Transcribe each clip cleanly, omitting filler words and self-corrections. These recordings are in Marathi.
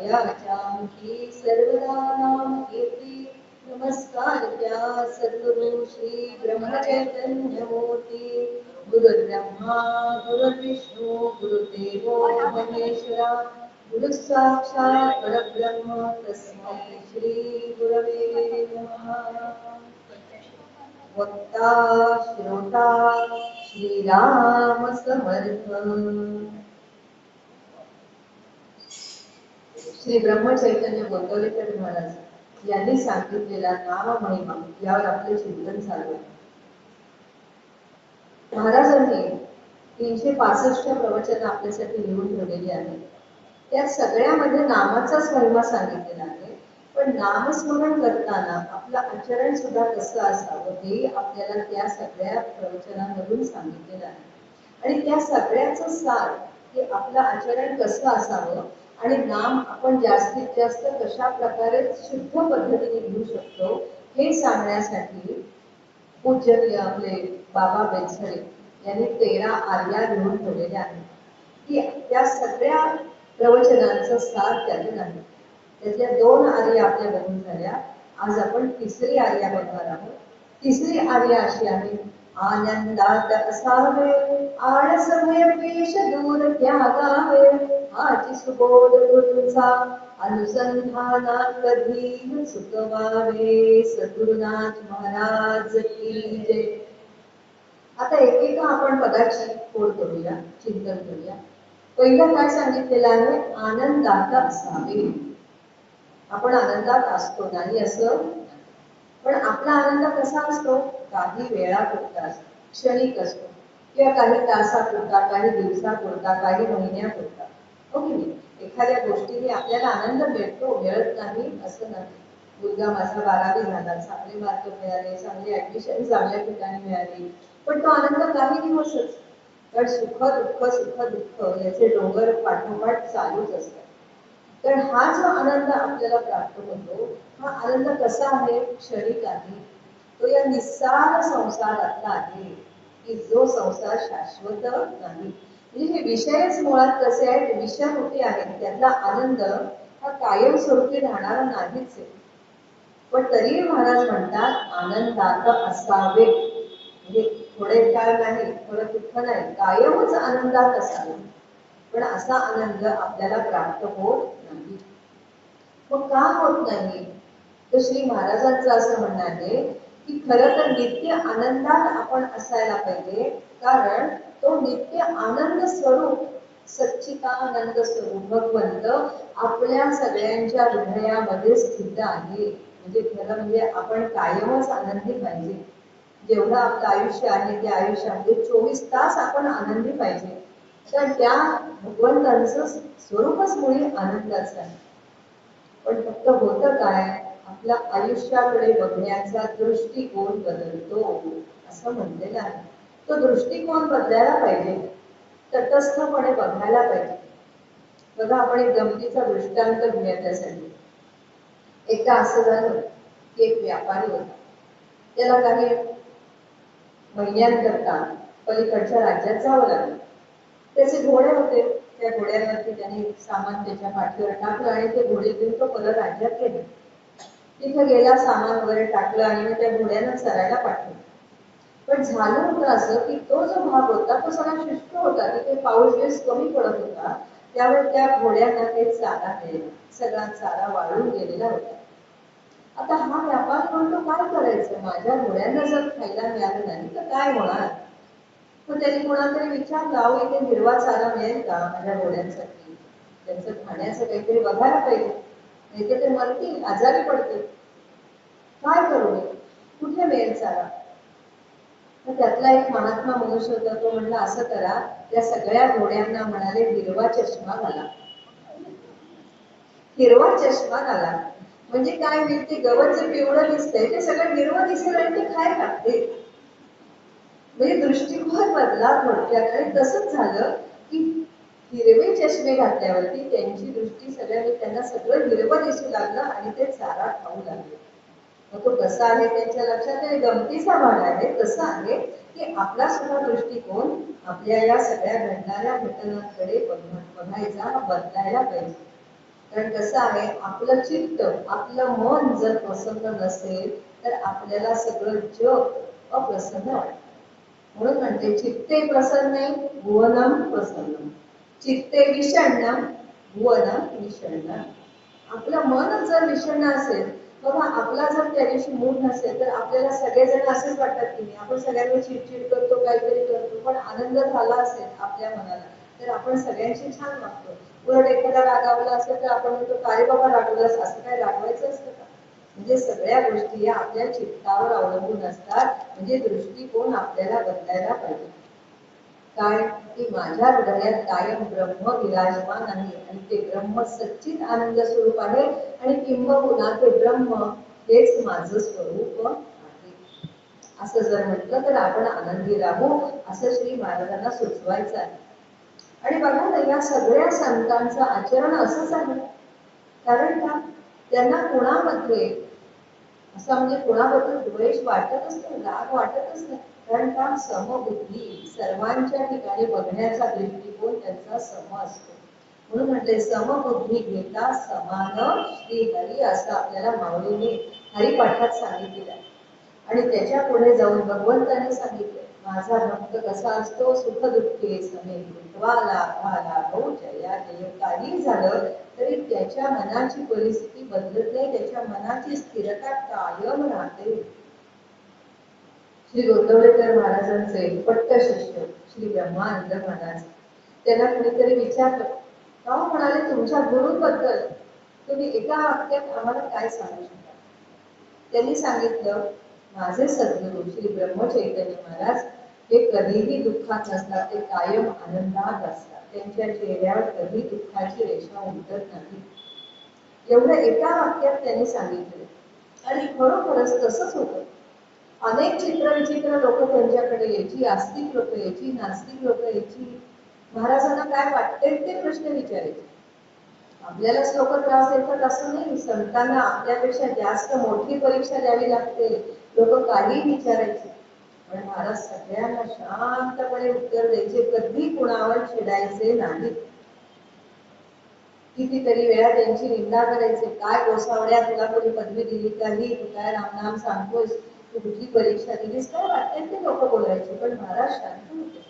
की सर्वदा नाम कीर्ती नमस्कार सद्गुरु श्री ब्रह्मचैतन्य मूर्ती गुरुर्ब्रह्मा गुरुर्विष्णू गुरुदेवो महेश्वरा गुरु साक्षात् परब्रह्म तस्मै श्री गुरवे नमः। वक्ता श्रोता श्रीराम समर्थ। श्री ब्रह्मचैतन्य गोंदवलेकर महाराज यांनी सांगितलेला नाम महिमा यावर आपले चिंतन चालू आहे। महाराजांनी 365 प्रवचन आपल्यासाठी लिहून ठेवलेली आहेत। त्या सगळ्यामध्ये नामाचाच महिमा सांगितलेला आहे। पण नामस्मरण करताना आपलं आचरण सुद्धा कसं असावं हे आपल्याला त्या सगळ्या प्रवचनांमधून सांगितलेलं आहे। आणि त्या सगळ्याचं सार हे आपलं आचरण कसं असावं आणि नाम आपण जास्तीत जास्त कशा प्रकारे शुद्ध पद्धतीने घेऊ शकतो हे सांगण्यासाठी पूज्य आपले बाबा बेलसरे यांनी 13 आर्या लिहून ठेवलेल्या आहेत की त्या सगळ्या प्रवचनांचं सार त्यातून आहे। त्यातल्या 2 आर्या आपल्या बघून झाल्या। आज आपण तिसरी आर्या बघणार आहोत। तिसरी आर्या अशी आहे, आनंदात असावे आळस भय पेश दूर त्यागावे हाची सुबोध तुमचा अनुसंधानात कधी सुखवावे। सद्गुरुनाथ महाराज की जय। आता एक आपण पदाची खोड करूया, चिंतन करूया। पहिलं काय सांगितलेलं आहे, आनंदात असावे। आपण आनंदात असतो नाही असं, पण आपला आनंद कसा असतो, काही वेळापुरता असतो, क्षणिक असतो, किंवा काही तासापुरता, काही दिवसापुरता, काही महिन्यापुरता, हो की नाही? एखाद्या गोष्टीने आपल्याला आनंद मिळतो, मिळत नाही असं नाही। मुलगा माझा 12वी झाला, चांगले मार्क मिळाले, चांगली ऍडमिशन चांगल्या ठिकाणी मिळाली, पण तो आनंद काही दिवसच। कारण सुख दुःख सुख दुःख याचे डोंगर पाठोपाठ चालूच असतात। तर हा जो आनंद आपल्याला प्राप्त होतो, हा आनंद कसा आहे, क्षणिक आहे। तो या निस्सार संसारातला आहे की जो संसार शाश्वत नाही। म्हणजे हे विषयच मुळात कसे आहेत, विषयरूपी आहेत। त्यातला आनंद हा कायमस्वरूपी राहणारा नाहीच आहे। पण तरी महाराज म्हणतात आनंदात असावे, म्हणजे थोडे काळ नाही, थोडं दुःख नाही, कायमच आनंदात असावे। पण असा आनंद आपल्याला प्राप्त होत नाही। मग का होत नाही, तर श्री महाराजांचं असं म्हणणं आहे की खरं तर नित्य आनंदात आपण असायला पाहिजे। कारण तो नित्य आनंद स्वरूप सच्चिदानंद स्वरूप भगवंत आपल्या सगळ्यांच्या हृदयामध्ये स्थित आहे। म्हणजे खरं म्हणजे आपण कायमच आनंदी पाहिजे। जेवढं आपलं आयुष्य आहे त्या आयुष्यामध्ये 24 तास आपण आनंदी पाहिजे। तर त्या भगवंतांचं स्वरूपच मुळी आनंदाचं आहे। पण फक्त होतं काय, आपल्या आयुष्याकडे बघण्याचा दृष्टिकोन बदलतो असं म्हणलेलं आहे। तो दृष्टिकोन बदलायला पाहिजे, तटस्थपणे बघायला पाहिजे। बघा, आपण एक गमतीचा दृष्टांत घेऊया त्यासाठी। एकदा असं झालं की एक व्यापारी होता, त्याला काही महिन्यांकरता पलीकडच्या राज्यात जावं लागलं। त्याचे घोडे होते, त्या घोड्यांवरती त्याने सामान त्याच्या पाठीवर टाकलं आणि ते घोडे घेऊन तो परत राज्यात गेला। तिथे गेला, सामान वगैरे टाकलं आणि मग त्या घोड्यांना चरायला पाठवलं। पण झालं होतं असं की तो जो भाग होता तो सगळा शुष्क होता, तिथे पाऊस बिऊस कमी पडत होता, त्यामुळे त्या घोड्यांना काही चारा मिळेल, सगळा चारा वाळून गेलेला होता। आता हा व्यापारी म्हणतो काय करायचं, माझ्या घोड्यांना जर खायला मिळालं नाही तर काय होणार। मग त्यांनी कोणातरी विचारलं, अहो इथे हिरवा चारा मिळेल का माझ्या घोड्यांसाठी, त्यांचं खाण्याचं काहीतरी बघायला पाहिजे, नाही तर ते मरतील, आजारी पडतील, काय करू मी, कुठे मिळेल चारा। मग त्यातला एक महात्मा मनुष्य होता, तो म्हणला असं करा, त्या सगळ्या घोड्यांना म्हणाले हिरवा चष्मा घाला। हिरवा चष्मा घाला म्हणजे काय होईल, ते गवत जे पिवळं दिसतंय ते सगळं हिरवं दिसेल आणि ते खायला लागते। म्हणजे दृष्टिकोन बदला थोडक्यात। आणि तसंच झालं की हिरवे चष्मे घातल्यावरती त्यांची दृष्टी सगळ्यांनी, त्यांना सगळं हिरवं दिसू लागलं आणि ते चारा खाऊ लागले। मग तो कसा आहे त्यांच्या लक्षात, गमतीचा भाग आहे। तसं आहे की आपला सुद्धा दृष्टिकोन आपल्या या सगळ्या घडणाऱ्या घटनांकडे बघायचा, बदलायला पाहिजे। कारण कसं आहे, आपलं चित्त, आपलं मन जर प्रसन्न नसेल तर आपल्याला सगळं जग अप्रसन्न वाटतं. म्हणून म्हणते चित्ते प्रसन्ने भुवनम प्रसन्नम, चित्ते विषण्णम भुवनम विषण्णम. आपलं मनच जर विषण्ण असेल, बघा आपला जर त्या दिवशी मूड नसेल तर आपल्याला सगळेजण असेच वाटतात की नाही, आपण सगळ्यांना चिडचिड करतो, काहीतरी करतो. पण आनंद झाला असेल आपल्या मनाला तर आपण सगळ्यांशी छान वागतो. उलट एखादा रागावला असेल तर आपण म्हणतो काय बाबा रागवलास, असं काय रागवायचं असतं का? म्हणजे सगळ्या गोष्टी या आपल्या चित्तावर अवलंबून असतात. म्हणजे दृष्टिकोन आपल्याला बदलायला पाहिजे. काय की माझ्या हृदयात कायम ब्रह्म विराजमान आहे आणि ते ब्रह्म सच्चित आनंद स्वरूप आहे आणि किंबहुना ते ब्रह्म हेच माझं स्वरूप आहे. असं जर म्हटलं तर आपण आनंदी राहू, असं श्री महाराजांना सुचवायचं आहे. आणि बघा ना, या सगळ्या संतांचं आचरण असंच आहे. कारण का, त्यांना कोणामध्ये असं म्हणजे कोणाबद्दल द्वेष वाटतच नाही, राग वाटतच नाही. कारण का, समबुद्धी, सर्वांच्या ठिकाणी बघण्याचा दृष्टिकोन त्यांचा सम असतो. म्हणून म्हटले समबुद्धी घेता समान श्रीहरी, असं आपल्याला माऊलीने हरिपाठात सांगितलेलं आहे. आणि त्याच्या पुढे जाऊन भगवंताने सांगितले, माझा भक्त कसा असतो, सुख दुःखे समे कृत्वाला भाला भाऊ जया जय. काही झालं तरी त्याच्या मनाची परिस्थिती बदलत नाही, त्याच्या मनाची स्थिरता कायम राहते. श्री गोंदवलेकर महाराजांचे पट्ट शिष्य श्री ब्रह्मानंद महाराज, त्यांना कुणीतरी विचारलं, का म्हणाले तुमच्या गुरुबद्दल तुम्ही एका वाक्यात आम्हाला काय सांगू शकता? त्यांनी सांगितलं, माझे सद्गुरू श्री ब्रह्मचैतन्य महाराज हे कधीही दुःखात नसतात, ते कायम आनंदात असतात. त्यांच्या चेहऱ्यावर कधी दुःखाची रेषा उमटत नाही. एवढं एका वाक्यात त्यांनी सांगितले. आणि खरोखरच तसंच होतं. अनेक चित्रविचित्र लोक त्यांच्याकडे यायची, आस्तिक लोक यायची, नास्तिक लोक यायची. महाराजांना काय वाटते ते प्रश्न विचारायचे. आपल्यालाच लोक त्रास देतात असं नाही, संतांना आपल्यापेक्षा जास्त मोठी परीक्षा द्यावी लागते. लोक काही विचारायचे, पण महाराज सगळ्यांना शांतपणे उत्तर द्यायचे, कधी कुणावर चिडायचे नाही. कितीतरी वेळा त्यांची निंदा करायचे, काय गोसावड्या तुला कोणी पदवी दिली काही, तू काय रामनाम सांगतोस, तू कुठली परीक्षा दिलीस, काय वाटते ते लोक बोलायचे. पण महाराज शांत होते.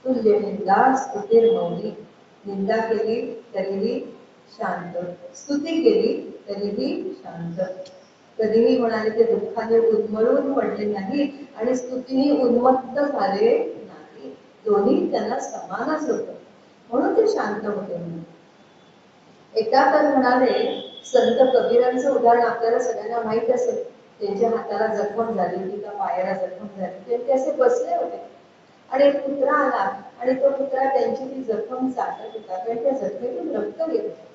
तुल्य निंदा स्तुतीर मौली, निंदा केली तरीही शांत, स्तुती केली तरीही शांत. कधीही म्हणाले ते दुःखाने उन्मळून पडले नाही आणि स्तुतीने उन्मत्त झाले नाही. दोन्ही त्यांना समानच होत, म्हणून ते शांत होते. एकदा तर म्हणाले, संत कबीरांचं उदाहरण आपल्याला सगळ्यांना माहित असेल. त्यांच्या हाताला जखम झाली होती, त्या पायाला जखम झाली, ते असे बसले होते आणि एक कुत्रा आला आणि तो कुत्रा त्यांची ती जखम चाटत होता, कारण त्या जखमेतून रक्त येत होतं.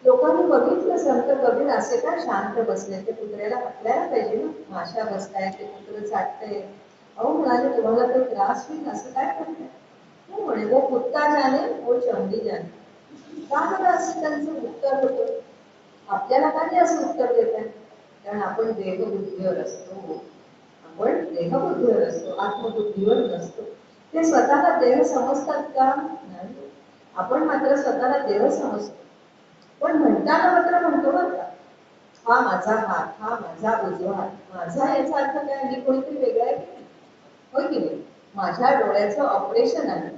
लोकांनी बघितलं संत कबीर असे का शांत बसले, ते कुत्र्याला हाकलायला पाहिजे ना, माशा बसताय, ते कुत्र चाटतंय. अहो म्हणाले, तुम्हाला काही त्रास होईल असं काय करताय? हो म्हणे, वो कुत्ता जाणे वो चमडी जाणे. का बरं असं त्यांचं उत्तर होतं? आपल्याला काय असं उत्तर देत आहे? कारण आपण देहबुद्धीवर असतो, आपण देहबुद्धीवर असतो, आत्मबुद्धीवर नसतो. ते स्वतःला देह समजतात का? नाही. आपण मात्र स्वतःला देह समजतो. पण म्हणताना मात्र म्हणतो बरं का, हा माझा हात, हा माझा उजवा हात. माझा याचा अर्थ काय, मी कोणीतरी वेगळा आहे की नाही? होय की नाही? माझ्या डोळ्याचं ऑपरेशन आहे,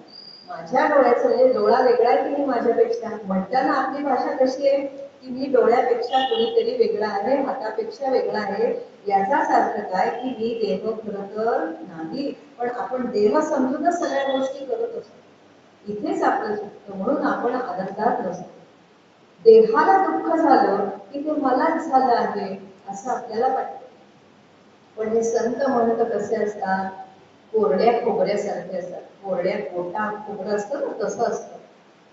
माझ्या डोळ्याचं म्हणजे डोळा वेगळा आहे की नाही माझ्यापेक्षा. म्हणताना आपली भाषा कशी आहे की मी डोळ्यापेक्षा कोणीतरी वेगळा आहे, हातापेक्षा वेगळा आहे. याचाच अर्थ काय की मी देह खरं तर नाही, पण आपण देह समजूनच सगळ्या गोष्टी करत असतो. इथेच आपलं चुकतं, म्हणून आपण आनंदात नसतो. देहाला दुःख झालं की ते मलाच झालं आहे असं आपल्याला वाटतं. पण हे संत म्हणत कसे असतात, कोरड्या खोबऱ्यासारखे असतात. कोरड्या पोटा खोबरं असतं ना, तसं असतं.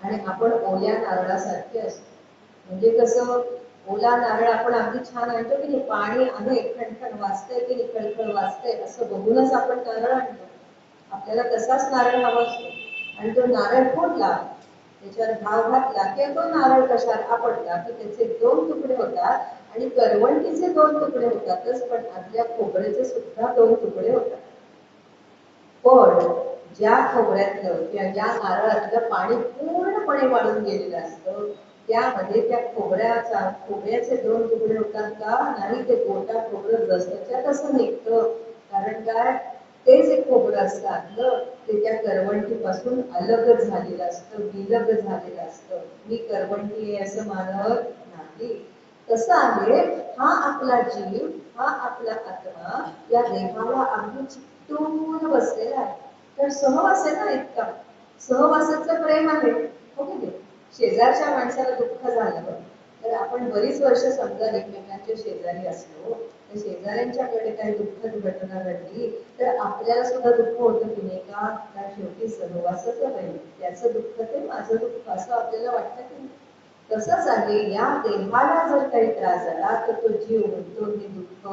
आणि आपण ओल्या नारळासारखे असतो. म्हणजे कसं, ओला नारळ आपण अगदी छान आणतो की नाही, पाणी आहे, खणखण वाजतंय की नाही, खळखळ वाजतंय असं बघूनच आपण नारळ आणतो. आपल्याला तसाच नारळ हवा असतो. आणि तो नारळ फोडला, त्याच्यावर घाव घातला की तो नारळ कशात आपटला की त्याचे 2 तुकडे होतात. आणि करवंटीचे 2 तुकडे होतातच, पण आपल्या खोबऱ्याचे सुद्धा 2 तुकडे होतात. पण ज्या खोबऱ्यातलं किंवा ज्या नारळातलं पाणी पूर्णपणे वाळून गेलेलं असतं, त्यामध्ये त्या खोबऱ्याचे 2 तुकडे होतात का? नाही, ते गोटा खोबरं जसंच्या तसं निघतं. कारण काय, ते जे खोबरं असतं आतलं, ते त्या करवंटीपासून अलग झालेलं असतं, विलग झालेलं असतं. मी करवंटी आहे असं मानत नाही. तसं आहे हा आपला जीव, हा आपला आत्मा या देहाला अगदी चिकटून बसलेला आहे. तर सहवास आहे ना इतका, सहवासाचं प्रेम आहे, हो की नाही? शेजारच्या माणसाला दुःख झालं तर आपण बरीच वर्ष समजा एकमेकांच्या शेजारी असलो, तर शेजाऱ्यांच्याकडे काही दुःखद घटना घडली तर आपल्याला सुद्धा दुःख होतं की नाही का? त्या शेवटी सहवासाचं प्रेम, त्याचं दुःख ते माझं दुःख असं आपल्याला वाटतं की नाही? तसंच आहे, या देहाला जर काही त्रास झाला तर तो जीव म्हणतो हे दुःख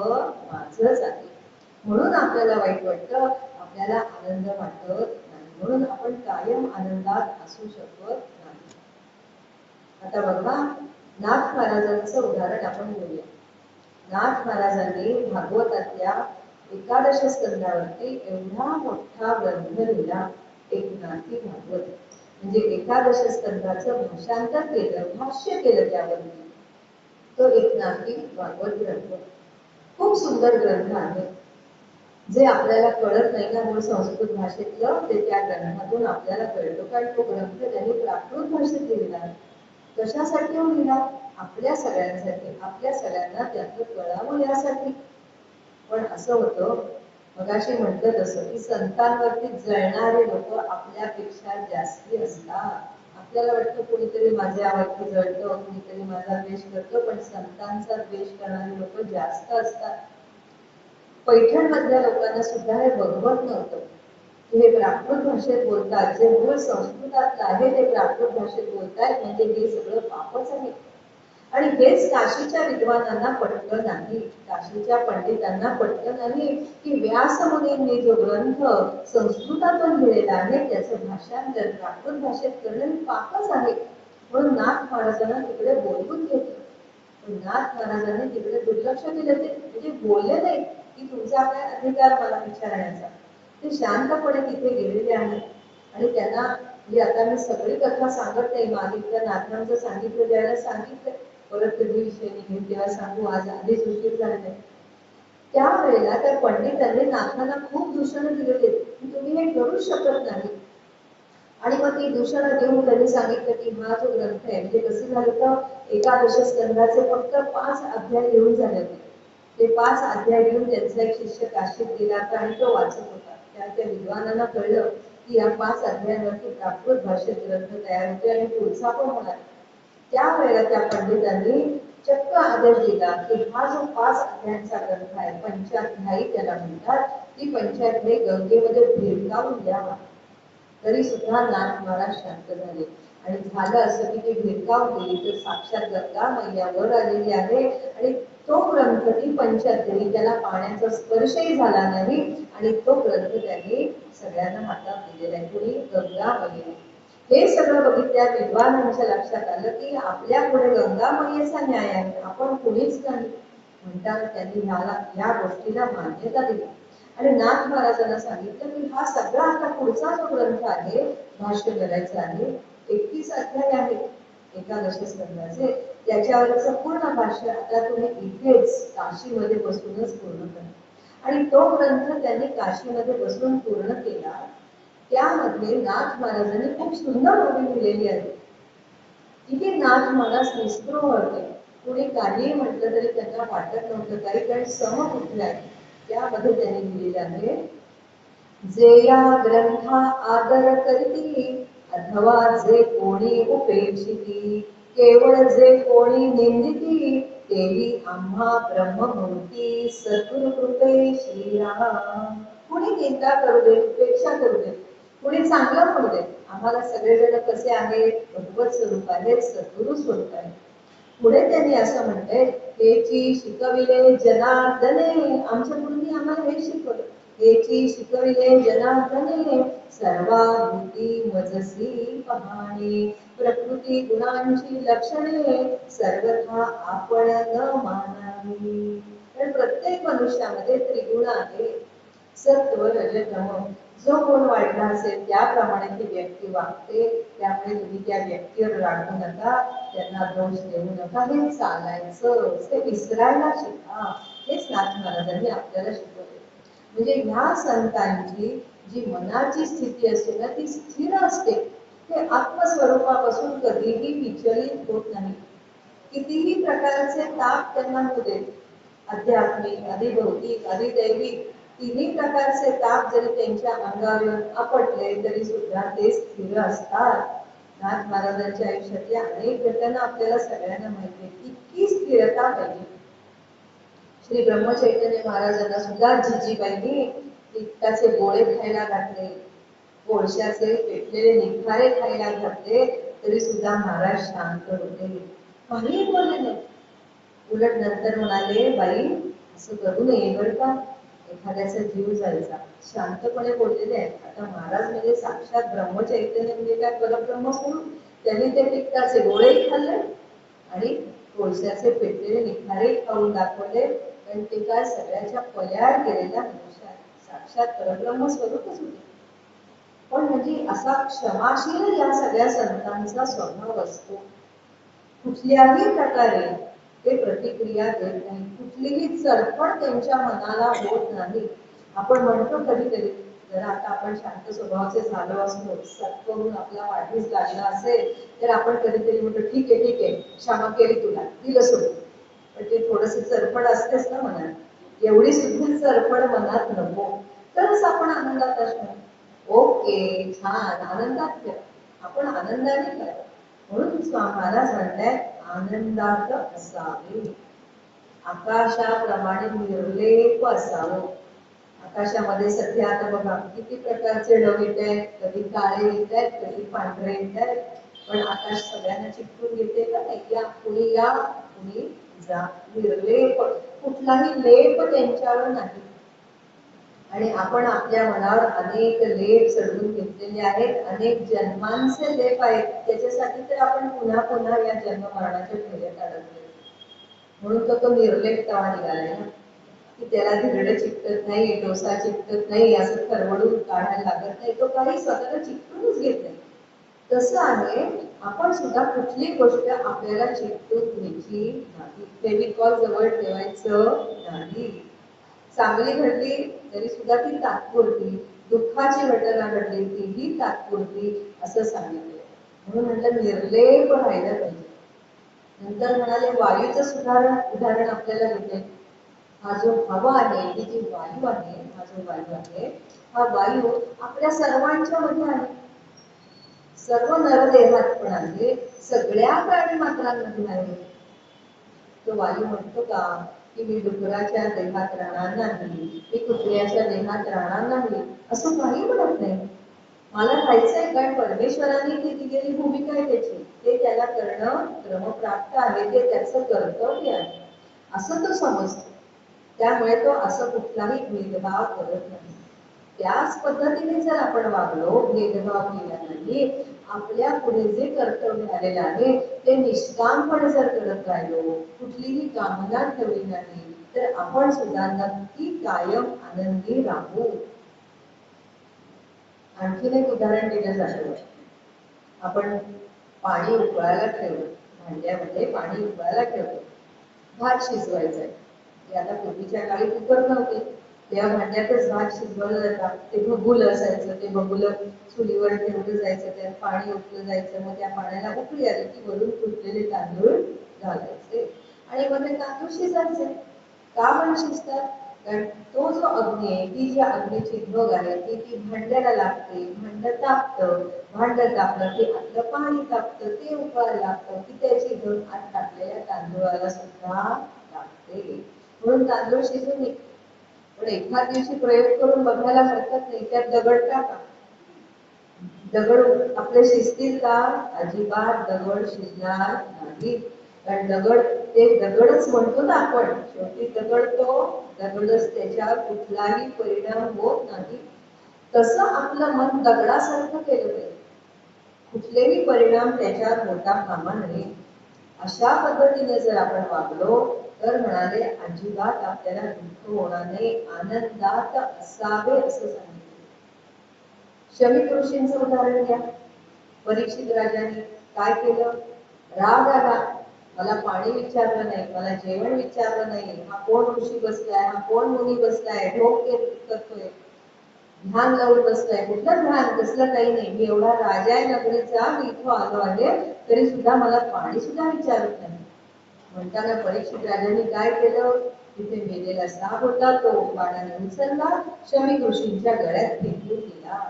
माझंच आहे. म्हणून आपल्याला वाईट वाटतं, आपल्याला आनंद वाटत नाही. म्हणून आपण कायम आनंदात असू शकत नाही. आता बघा, नाथ महाराजांचं उदाहरण आपण घेऊया. नाथ महाराजांनी भागवतातल्या एकादश स्कंदावरती एवढा मोठा ग्रंथ लिहिला, एकनाथी भागवत. म्हणजे एकादश स्कंदाचं भाषांतर केलं, भाष्य केलं त्यावरती. तो एकनाथी भागवत ग्रंथ खूप सुंदर ग्रंथ आहे. जे आपल्याला कळत नाही ना मूळ संस्कृत भाषेतलं, ते त्या ग्रंथातून आपल्याला कळतं. कारण तो ग्रंथ त्यांनी प्राकृत भाषेत लिहिला. कशासाठी हो लिहिला? आपल्या सगळ्यांसाठी, आपल्या सगळ्यांना त्यातलं कळावं यासाठी. पण असं होतं, मगाशी म्हटलं तसं की संतांवरती जळणारे लोक आपल्यापेक्षा जास्ती असतात. आपल्याला वाटतं कोणीतरी माझ्यावरती जळतं, कोणीतरी माझा द्वेष करतो, पण संतांचा द्वेष करणारे लोक जास्त असतात. पैठण मधल्या लोकांना सुद्धा हे बघवत नव्हतं की हे प्राकृत भाषेत बोलतात, जे मूळ संस्कृतातलं आहे ते प्राकृत भाषेत बोलतायत, म्हणजे हे सगळं पापच आहे. आणि हेच काशीच्या विद्वानांना पटलं नाही, काशीच्या पंडितांना पटलं नाही की व्यास मुनींनी जो ग्रंथ संस्कृतातून लिहिलेला आहे त्याचं भाषांतर प्राकृत भाषेत करणं ही पापच आहे. म्हणून नाथ महाराजांना तिकडे बोलवून घेतलं. पण नाथ महाराजांनी तिकडे दुर्लक्ष केलं, ते म्हणजे बोलले नाही की तुमचा काय अधिकार मला विचारण्याचा. ते शांतपणे तिथे गेलेले आहेत. आणि त्यांना म्हणजे आता मी सगळी कथा सांगत नाही, मागितल्या नाथांचं सांगितलं त्याला सांगितलं, परत कधी विषय निघेल तेव्हा सांगू, आज आधीच उशीर झाले. त्यावेळेला त्या पंडितांनी नाथांना खूप दूषणं दिलेली, की तुम्ही हे करूच शकत नाही. आणि मग ती दूषणं देऊन त्यांनी सांगितलं की हा जो ग्रंथ आहे, म्हणजे कसं झालं तर एकादश स्कंदाचे फक्त 5 अध्याय लिहून झाले होते. ते 5 अध्याय लिहून त्यांचा एक शिष्य काशीत गेला होता आणि तो वाचत होता. त्या विद्वानांना कळलं की या 5 अध्यायांवरती प्राकृत भाषेत ग्रंथ तयार होते आणि पुढचा पण होणार. त्यावेळेला त्या पंडितांनी चक्क आदेश दिला की हा जो 5 अध्यायांचा ग्रंथ आहे, पंचाध्यायी त्याला म्हणतात, ती पंचाध्यायी गंगेमध्ये भिरकावून द्यावा. तरी सुद्धा नाथ महाराज शांत झाले. आणि झालं असं की ते भिरकावून गेली तर साक्षात गंगा मैया वर आलेली आहे. आणि तो ग्रंथ, ती पंचाध्यायी, त्याला पाण्याचा स्पर्शही झाला नाही आणि तो ग्रंथ त्यांनी सगळ्यांना हातात दिलेला आहे. कोणी? गंगा मैया. हे सगळं बघितल्या विद्वानांच्या लक्षात आलं की आपल्या पुढे गंगा मैयेचा न्याय आहे, आपण कुणीच नाही. म्हणताना त्यांनी या गोष्टीला मान्यता दिली. आणि नाथ महाराजांना सांगितलं की हा सगळा आता पुढचा जो ग्रंथ आहे, भाष्य करायचं आहे, 31 अध्याय आहे एकादश स्कंदाचे, त्याच्यावरचं पूर्ण भाष्य आता तुम्ही इथेच काशीमध्ये बसूनच पूर्ण करा. आणि तो ग्रंथ त्यांनी काशीमध्ये बसून पूर्ण केला. त्यामध्ये नाथ महाराजांनी खूप सुंदर ओवी लिहिलेली आहे. तिथे नाथ महाराज निस्पृह होते. कुणी काही म्हटलं तरी त्यांना वाटत नव्हतं, काही सम कुठलाय. त्यामध्ये त्यांनी लिहिलेलं आहे, जे या ग्रंथा आदर करती अथवा जे कोणी उपेक्षिती, केवळ जे कोणी निंदिती तेही आम्हा ब्रह्ममूर्ती सद्गुरु कृपे श्रीराम. कुणी निंदा करू दे, उपेक्षा करू दे, कुणी चांगलं म्हणू दे, आम्हाला सगळेजण कसे आहेत? भगवत स्वरूप आहेत, सद्गुरु स्वरूप आहेत. पुढे त्यांनी असं म्हणलंय, हेची शिकविले जनार्दने, आमच्या गुरुंनी आम्हाला हे शिकवलं, हेची शिकविले जनार्दने सर्वाभूती मजसी पहाणे, प्रकृती गुणांची लक्षणे सर्वथा आपण न मानावी. तर प्रत्येक मनुष्यामध्ये त्रिगुण आहे, सत्व रजतम. जो गुण वाढला असेल त्याप्रमाणे ती व्यक्ती वागते. त्यामुळे तुम्ही त्या व्यक्तीवर रागवू नका, त्यांना दोष देऊ नका. हे चालायचं, ते विसरायला शिका. हेच नाथ महाराजांनी आपल्याला शिकवले. म्हणजे ह्या संतांची जी मनाची स्थिती असते ना, ती स्थिर असते. ते आत्मस्वरूपापासून कधीही विचलित होत नाही. कितीही प्रकारचे ताप त्यांना होऊ देत, आध्यात्मिक, अधिभौतिक, अधिदैविक, तिन्ही प्रकारचे ताप जरी त्यांच्या अंगावर आपटले तरी सुद्धा ते स्थिर असतात. नाथ महाराजांच्या आयुष्यातल्या अनेक घटना आपल्याला सगळ्यांना माहिती आहे. इतकी स्थिरता पाहिजे. श्री ब्रह्मचैतन्य महाराजांना सुद्धा जिजीबाईंनी पित्ताचे गोळे खायला घातले, कोळशाचे पेटलेले निखारे खायला घातले, तरी सुद्धा महाराज शांत होते, काही बोलले नाही. उलट नंतर म्हणाले, बाई असं करू नये बरं का, एखाद्याचा जीव जायचा. शांतपणे बोललेले आहेत. आता महाराज म्हणजे साक्षात ब्रह्मचैतन्य, म्हणजे काय परब्रह्म स्वरूप. त्यांनी ते पित्ताचे गोळेही खाल्ले आणि कोळशाचे पेटलेले निखारे खाऊन दाखवले. पण ते काय सगळ्याच्या पल्याड गेलेल्या मनुष्य साक्षात परब्रह्म स्वरूपच होते. पण म्हणजे असा क्षमाशील या सगळ्या संतांचा स्वभाव असतो. कुठल्याही प्रकारे ते प्रतिक्रिया देत नाही, कुठलीही चळपण त्यांच्या मनाला होत नाही. आपण म्हणतो कधी कधी, जर आता आपण शांत स्वभावाचे झालो असलो, सत्करून आपला वाढीस लागला असेल, तर आपण कधीतरी म्हणतो ठीक आहे क्षमा केली तुला, दिलं सोडून. पण ते थोडस चरफड असतेच ना मनात, एवढी सुद्धा चरफड मनात नको, तरच आपण आनंदात असतो. ओके, छान, आनंदात ठेव, आपण आनंदाने करा. म्हणून महाराज म्हणतात आनंदात असावे, आकाशाप्रमाणे निर्लेप असावं. आकाशामध्ये सध्या आता बघा किती प्रकारचे ढग येत आहेत, कधी काळे येत आहेत, कधी पांढरे येत आहेत. पण आकाश सगळ्यांना चिटकून घेते का नाही, या कुणी या कुणी जा, निर्लेप, कुठलाही लेप त्यांच्यावर नाही. आणि आपण आपल्या मनावर अनेक लेप चढवून घेतलेले आहेत, अनेक जन्मांचे लेप आहेत. त्याच्यासाठी तर आपण पुन्हा पुन्हा या जन्म मरणाच्या फेऱ्यात अडकले. म्हणून तो निर्लेपता निघालाय ना, की त्याला धिरडे चिकटत नाही, डोसा चिकटत नाही, असं खरवडून काढायला लागत नाही, तो काही स्वतःला चिकटूनच घेत नाही. तसं आहे, आपण सुद्धा कुठली गोष्ट आपल्याला चिकटून घ्यायची नाही, फेविकॉल जवळ ठेवायचं नाही. चांगली घडली तरी सुद्धा ती तात्पुरती, दुःखाची घटना घडली तीही तात्पुरती, असं सांगितलंय. म्हणून म्हटलं निर्लेप राहिलं पाहिजे. नंतर म्हणाले वायूचं उदाहरण आपल्याला घेते. हा जो हवा आहे, ही जी वायू आहे, हा जो वायू आहे, हा वायू आपल्या सर्वांच्या मध्ये आहे. सर्व नरदेहात पण आहे, सगळ्या प्राणी मात्रांमध्ये आहे. तो वायू म्हणतो का की मी डुकराच्या देहात राहणार नाही, मी कुत्र्याच्या देहात राहणार नाही, असं काही म्हणत नाही. मला राहायचंय, कारण परमेश्वराने ती दिलेली भूमिका आहे त्याची, ते त्याला करणं क्रमप्राप्त आहे, ते त्याचं कर्तव्य आहे, असं तो समजतो. त्यामुळे तो असं कुठलाही भेदभाव करत नाही. त्याच पद्धतीने जर आपण वागलो, भेदभाव केला नाही, आपल्या पुढे जे कर्तव्य आलेलं आहे ते निष्कामपणे जर करत राहिलो, कुठलीही कामना ठेवली नाही, तर आपण सुद्धा नक्की कायम आनंदी राहू. आणखीन एक उदाहरण दिलं जातं. आपण पाणी उकळायला ठेवलं, भांड्यामध्ये पाणी उकळायला ठेवलं, भात शिजवायचा आहे. आता पूर्वीच्या काळी कुकर नव्हते, त्या भांड्यातच भात शिजवलं जातात. ते भगुल असायचं, ते भगुल चुलीवर ठेवलं जायचं, त्यात पाणी उकळलं जायचं. मग त्या पाण्याला उकळी आली की वरून फुटलेले तांदूळ घालायचे आणि मग ते तांदूळ शिजायचे. का पण शिजतात? कारण तो जो अग्नी आहे, ती जी अग्नीची धग आहे, ती भांड्याला लागते, भांड तापतं, भांड तापलं की आतलं पाणी तापतं, ते उकळायला लागतं की त्याची धग आत टाकलेल्या तांदूळाला सुद्धा लागते, म्हणून तांदूळ शिजून निघतो. पण एखाद दिवशी प्रयोग करून बघायला हरकत नाही, त्यात दगड टाका, दगड आपले शिजतील का? अजिबात दगड शिजणार नाही. कारण दगड, ते दगडच म्हणतो ना आपण, शेवटी दगड तो दगडच, त्याच्यावर कुठलाही परिणाम होत नाही. तसं आपलं मन दगडासारखं केलं पाहिजे, कुठलेही परिणाम त्याच्यावर होता कामा नये. अशा पद्धतीने जर आपण वागलो तर म्हणाले अजिबात आपल्याला दुःख होणार नाही, आनंदात असावे असं सांगितलं. शमीक ऋषींचं उदाहरण घ्या. परीक्षित राजाने काय केलं? राग आला, मला पाणी विचारलं नाही, मला जेवण विचारलं नाही, हा कोण ऋषी बसलाय, हा कोण मुनी बसलाय, ढोक करतोय, ध्यान लावून बसलाय. कुठलं ध्यान, कसलं काही नाही, मी एवढा राजा आहे नगरीचा, मी इथं आलो आहे, तरी सुद्धा मला पाणी सुद्धा विचारत नाही. म्हणताना परीक्षित राजाने काय केलं? तिथे मेलेला साप होता, तो बाणाने उचलला, शमीक ऋषींच्या गळ्यात फेकून दिला.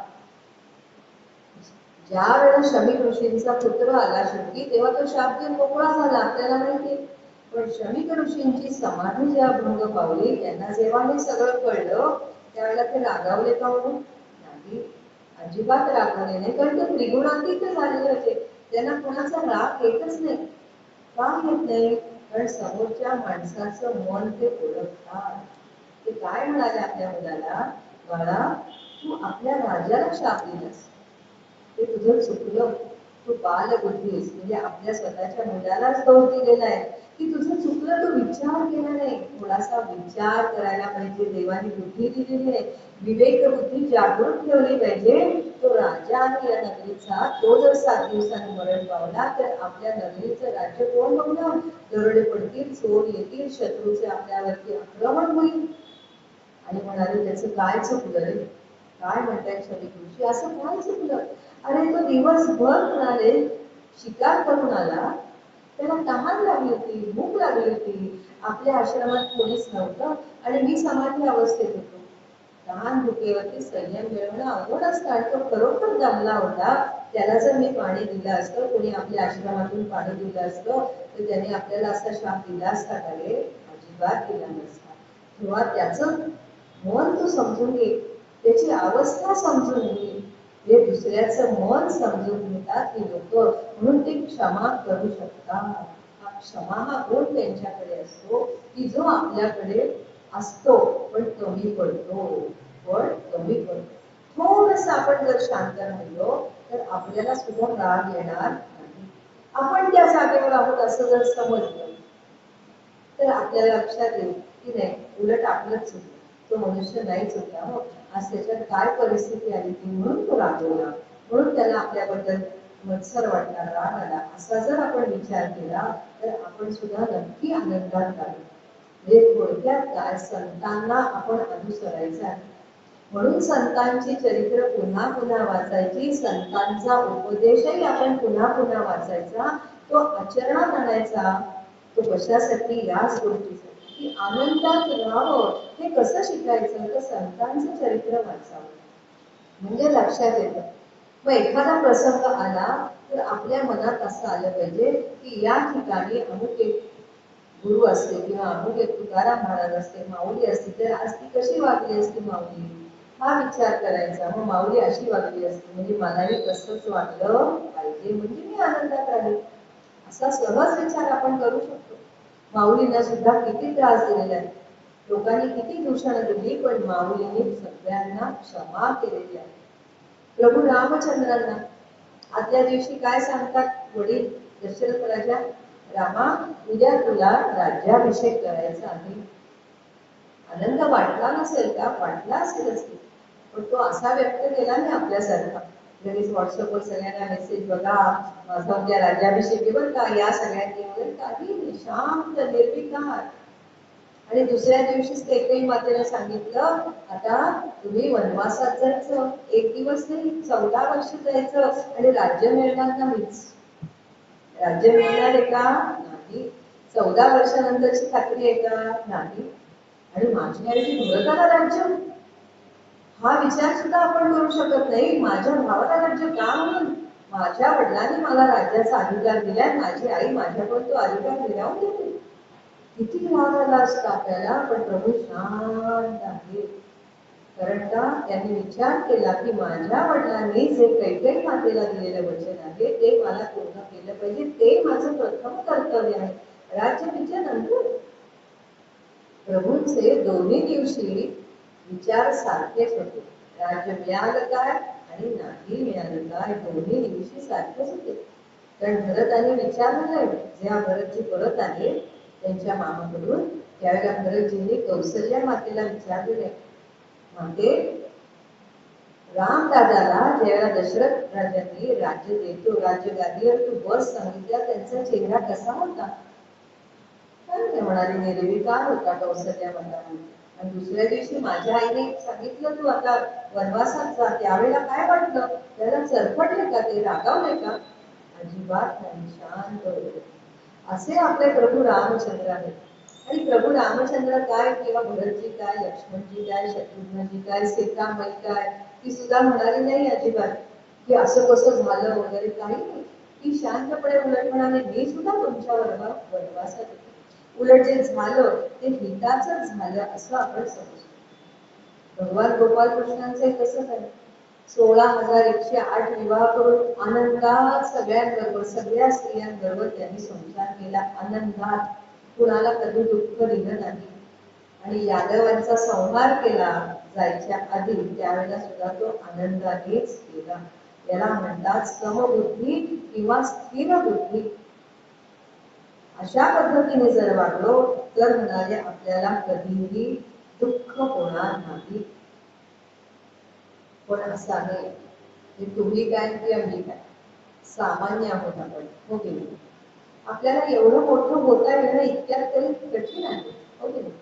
ज्या वेळेला शमीक ऋषींचा पुत्र आला शेवटी, तेव्हा तो शाप देऊन मोकळा झाला, आपल्याला माहिती. पण शमीक ऋषींची समाधी ज्या भंग पावली, त्यांना जेव्हा हे सगळं कळलं, त्यावेळेला ते रागावले का म्हणून? नाही, अजिबात रागवले नाही, कारण ते त्रिगुणातीत झालेले होते. त्यांना कोणाचा राग येतच नाही. का येत नाही? कारण समोरच्या माणसाचं मन ते ओळखतात. ते काय म्हणाले आपल्या मुलाला? बाळा, तू आपल्या राजाला शाप दिलास, ते तुझं चुकलं. तू बालबुद्धीस, म्हणजे आपल्या स्वतःच्या मुलालाच दोष दिलेला आहे की तुझं चुकलं, तू विचार केला नाही. थोडासा विचार करायला पाहिजे. देवाने बुद्धी दिलेली आहे, विवेक बुद्धी जागृत ठेवली पाहिजे. तो राजा आहे या नगरीचा, तो जर 7 दिवसांनी मरण पावला तर आपल्या नगरीचं राज्य कोण बघणार? दरोडे पडतील, चोर येतील, शत्रूचे आपल्यावरती आक्रमण होईल. आणि म्हणाले त्याचं काय चुकलं रे? काय म्हणताय शमीक ऋषी, असं काय चुकलं? अरे तो दिवसभर म्हणाले शिकार करून आला, त्याला तहान लागली होती, भूक लागली होती, आपल्या आश्रमात कोणीच नव्हतं आणि मी समाधी अवस्थेत होतो. तहान भुकेवरती संयम मिळवणं अवघड असतं आणि तो खरोखर दमला होता. त्याला जर मी पाणी दिलं असतं, कोणी आपल्या आश्रमातून पाणी दिलं असतं, तर त्याने आपल्याला असा शाप दिला असता का रे? अजिबात दिला नसता. तेव्हा त्याचं मन तू समजून घे, त्याची अवस्था समजून घे. हे दुसऱ्याचं मन समजून घेतात ही लोक, म्हणून ते क्षमा करू शकतात. हा क्षमा हा गुण त्यांच्याकडे असतो की जो आपल्याकडे असतो, पण कमी पडतो. थोडस आपण जर शांत राहिलो तर आपल्याला सुद्धा राग येणार नाही. आपण त्या जागेवर आहोत असं जर समजलं तर आपल्याला लक्षात येईल की नाही, उलट आपलंच चुकलं, तो मनुष्य नाही चुकला. हो, आज त्याच्यात काय परिस्थिती आली ती म्हणून तो रागवला, म्हणून त्याला आपल्याबद्दल मत्सर वाटला, राग आला, असा जर आपण विचार केला तर आपण सुद्धा नक्की आनंदात राहू. म्हणजे थोडक्यात काय, संतांना आपण अनुसरायचं आहे. म्हणून संतांची चरित्र पुन्हा पुन्हा वाचायची, संतांचा उपदेशही आपण पुन्हा पुन्हा वाचायचा, तो आचरणात आणायचा. तो कशासाठी? याच गोष्टीसाठी की आनंदात राहावं. हे कसं शिकायचं? तर संतांचं चरित्र वाचावं, म्हणजे लक्षात येतं. मग एखादा प्रसंग आला तर आपल्या मनात असं आलं पाहिजे की या ठिकाणी अमुक एक गुरु असते किंवा अमुक एक तुकाराम महाराज असते, माऊली असती, तर आज ती कशी वागली असती माऊली, हा विचार करायचा. मग माऊली अशी वागली असती म्हणजे मलाही तसंच वागलं पाहिजे, म्हणजे मी आनंदात राहील. असा सहज विचार आपण करू शकतो. माऊलींना सुद्धा किती त्रास दिलेला आहे, लोकांनी किती दूषण दिली, पण माऊलींनी सगळ्यांना क्षमा केलेली आहे. प्रभू रामचंद्रांना आदल्या दिवशी काय सांगतात वडील दशरथ राजा? रामा, उद्या तुला राज्याभिषेक करायचा आहे. आनंद वाटला नसेल का? वाटला असेलच, पण तो असा व्यक्त केला नाही आपल्यासारखा. लगेच व्हॉट्सअपवर सगळ्यांना मेसेज, बघा माझा उद्या राज्याभिषेक बरं का, या सगळ्यांनी वगैरे, काही शांत निर्विकार. आणि दुसऱ्या दिवशीच एकही मातेने सांगितलं, आता तुम्ही वनवासात जायचं, 1 दिवस नाही 14 वर्ष जायचं आणि राज्य मिळणार नाहीच. राज्य मिळणार आहे का? नाही. 14 वर्षानंतरची खात्री आहे का? नाही. आणि माझी आई भरताना राज्य, हा विचार सुद्धा आपण करू शकत नाही. माझ्या भावाला राज्य का? म्हणून माझ्या वडिलांनी मला राज्याचा अधिकार दिलाय, माझी आई माझ्याकडून तो अधिकार दिलावून घेते. किती राग आला असता आपल्याला, पण प्रभू शांत आहे. कारण का? त्यांनी विचार केला की माझ्या वडिलांनी जे कैकेयी मातेला दिलेलं वचन आहे ते मला पूर्ण केलं पाहिजे, ते माझं प्रथम कर्तव्य आहे. राज्य विजय नंतर. प्रभूंचे दोन्ही दिवशी विचार सारखेच होते. राज्य मिळालं काय आणि नाही मिळालं काय, दोन्ही दिवशी सारखेच होते. कारण भरताने विचारलं नाही. जेव्हा भरतजी परत आले त्यांच्या मामाकडून, त्यावेळेला भरतजींनी कौसल्या मातेला विचारले नाही, माते रामदादाला ज्यावेळेला दशरथ राजांनी राज्य देतो, राज्य गादीवर तू बस सांगितल्या, त्यांचा चेहरा कसा होता? काय ते म्हणाले, निर्विकार होता कौसल्या मतामध्ये. आणि दुसऱ्या दिवशी माझ्या आईने सांगितलं तू आता वनवासात जा, त्यावेळेला काय वाटलं? त्याला चरफटले का, ते रागावले का? अजिबात नाही, शांत होते. असे आपले प्रभू रामचंद्र आहेत. आणि प्रभू रामचंद्र काय, किंवा भरतजी काय, लक्ष्मणजी काय, शत्रुघ्नजी काय, सीतामाई काय, ती सुद्धा म्हणाली नाही अजिबात की असं कसं झालं वगैरे, काही नाही. ती शांतपणे उलट म्हणाले, मी सुद्धा तुमच्या वनवासात होते. उलट जे झालं ते हिताच झालं असं आपण समजतो. भगवान गोपाल कृष्णांचे कसं आहे, 16,108 विवाह करून आनंदात सगळ्यांबरोबर, सगळ्या स्त्रियांबरोबर त्यांनी संसार केला आनंदात, कुणाला कधी दुःख दिलं नाही. आणि यादवांचा संहार केला जायच्या आधी, त्यावेळेला सुद्धा तो आनंदानेच केला. याला म्हणतात समबुद्धी किंवा स्थिर बुद्धी. अशा पद्धतीने जर वागलो तर म्हणाले आपल्याला कधीही दुःख होणार नाही. पण असं आहे की तुम्ही काय किंवा मी काय, सामान्य आहोत आपण, हो की नाही? आपल्याला एवढं मोठं होता येणं इतक्यात तरी कठीण आहे, हो की नाही?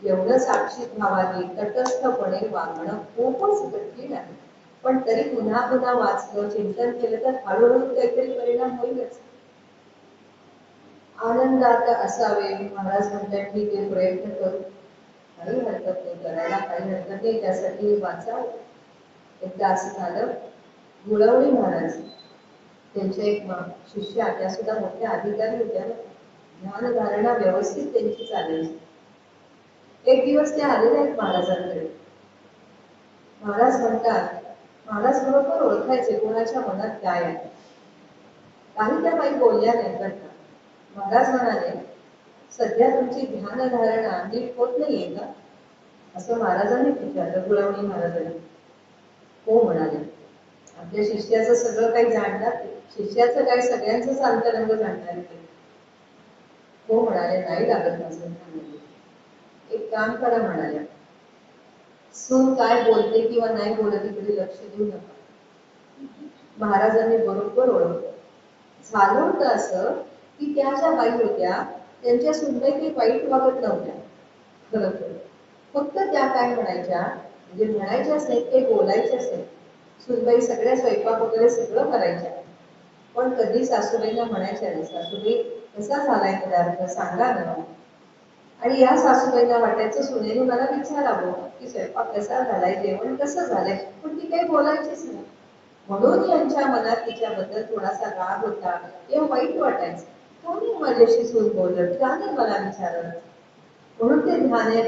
एवढं साक्षीत भावाने तटस्थपणे वागणं खूपच कठीण आहे. पण तरी पुन्हा पुन्हा वाचलं, चिंतन केलं तर हळूहळू काहीतरी परिणाम होईलच. आनंदात असावे, महाराज म्हणतात ठीक आहे, प्रयत्न करू, काही हरकत नाही, करायला काही हरकत नाही, त्यासाठी वाचा. एकदा असं झालं, गुळवणी महाराज त्यांच्या एक शिष्या, त्या सुद्धा मोठ्या अधिकारी होत्या, ध्यान धारणा व्यवस्थित त्यांची चालायची. एक दिवस ते आलेले आहेत महाराजांकडे. महाराज म्हणतात, महाराज बरोबर ओळखायचे कोणाच्या मनात काय आहे. काही त्या बाई बोलल्या नाही बरं का. महाराज म्हणाले, सध्या तुमची ध्यान धारणा नीट होत नाहीये का, असं महाराजांनी विचारलं. गुळवणी महाराजांनी हो म्हणाले. आपल्या शिष्याचं सगळं काही जाणणार, शिष्याचं काय सगळ्यांचंच अंतरंग जाणणार नाही. हो म्हणाले, नाही लागत माझं ध्यान. एक काम करा म्हणाल्या, सून काय बोलते किंवा नाही बोलत इकडे लक्ष देऊ नका. महाराजांनी बरोबर ओळखलं. झालं होतं असं की त्या ज्या बाई होत्या त्यांच्या सुनबाई काही वाईट वागत नव्हत्या खरं तर. फक्त त्या काय म्हणायच्या, म्हणजे म्हणायच्याच नाही, ते बोलायच्याच नाही. सुनबाई सगळ्या स्वयंपाक वगैरे सगळं करायच्या, पण कधी सासूबाईंना म्हणायच्या नाही, सासूबाई कसा झालाय पदार्थ सांगा ना. आणि या सासूबाईंना वाटायचं सुनेने मला विचारावं की स्वयंपाक कसा झालाय, जेवण कसं झालंय, पण ती काही बोलायचीच नाही. म्हणून यांच्या मनात तिच्याबद्दल थोडासा राग होता किंवा वाईट वाटायचं, कोणी माझ्याशी सून बोलत, त्याने मला विचारलं. म्हणून ते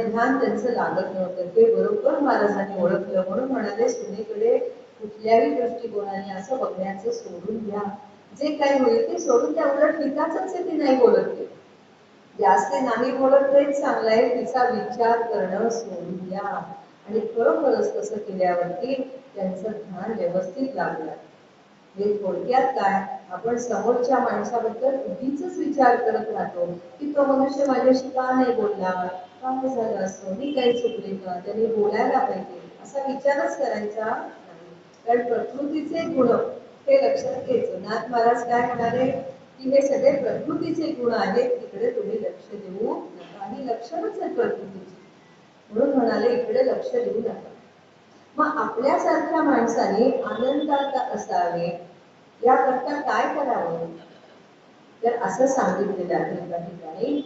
ध्यान त्यांचं लागत नव्हतं. ते बरोबर महाराजांनी ओळखलं. म्हणून म्हणाले, सुनेकडे कुठल्याही दृष्टिकोनाने असं बघण्याचं सोडून द्या. जे काही होईल ते सोडून द्या, उलट हिताच आहे, ती नाही बोलत ते जास्त नाही बोलत तेच चांगलं आहे, तिचा विचार करणं सोडून द्या. आणि खरोखरच तसं केल्यावरती त्यांचं ध्यान व्यवस्थित लागलं. हे थोडक्यात काय, आपण समोरच्या माणसाबद्दल उगीच विचार करत राहतो की तो मनुष्य माझ्याशी का नाही बोलला, काय झालं असं, मी काही चुकले का, त्यांनी बोलायला पाहिजे, असा विचारच करायचा नाही. कारण प्रकृतीचे गुण हे लक्षात घ्यायचं. नाथ महाराज काय म्हणाले की हे सगळे प्रकृतीचे गुण आहेत, तिकडे तुम्ही लक्ष देऊ नका. ही लक्षणच आहे प्रकृतीची, म्हणून म्हणाले इकडे लक्ष देऊ नका. मग आपल्यासारख्या माणसाने आनंदात असावे याकरता काय करावं, तर असं सांगितलेलं आहे एका ठिकाणी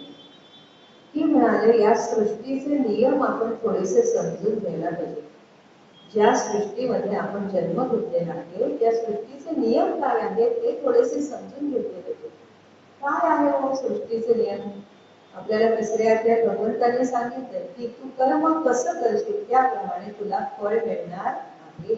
की म्हणाले, या सृष्टीचे नियम आपण थोडेसे समजून घ्यायला पाहिजे. ज्या सृष्टीमध्ये आपण जन्म घेतलेला आहे त्या सृष्टीचे नियम काय आहेत ते थोडेसे समजून घेतले पाहिजे. काय आहे मग सृष्टीचे नियम? आपल्याला तिसऱ्या अध्यायात भगवंतांनी सांगितलं की तू कर्म कसं करशील त्याप्रमाणे तुला फळ मिळणार आहे.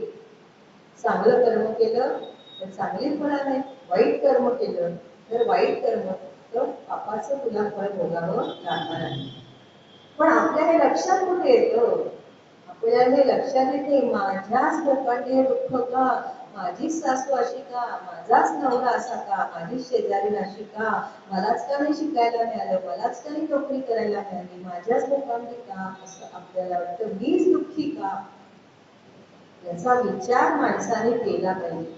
चांगलं कर्म केलं तर चांगली फळ आहे, वाईट कर्म केलं तर वाईट कर्म, तर पापाचं तुला फळ भोगावं लागणार आहे. पण आपल्या हे लक्षात कुठे येतं? आपल्याला हे लक्षात येते, माझ्याच लोकांनी दुःख का, माझीच सासू अशी का, माझाच नवरा असा का, माझीच शेजारी अशी का, मलाच का नाही शिकायला मिळालं, मलाच का नाही नोकरी करायला मिळाली, माझ्याच लोकांनी का, असं आपल्याला वाटतं. मीच दुःखी का? याचा विचार माणसाने केला पाहिजे.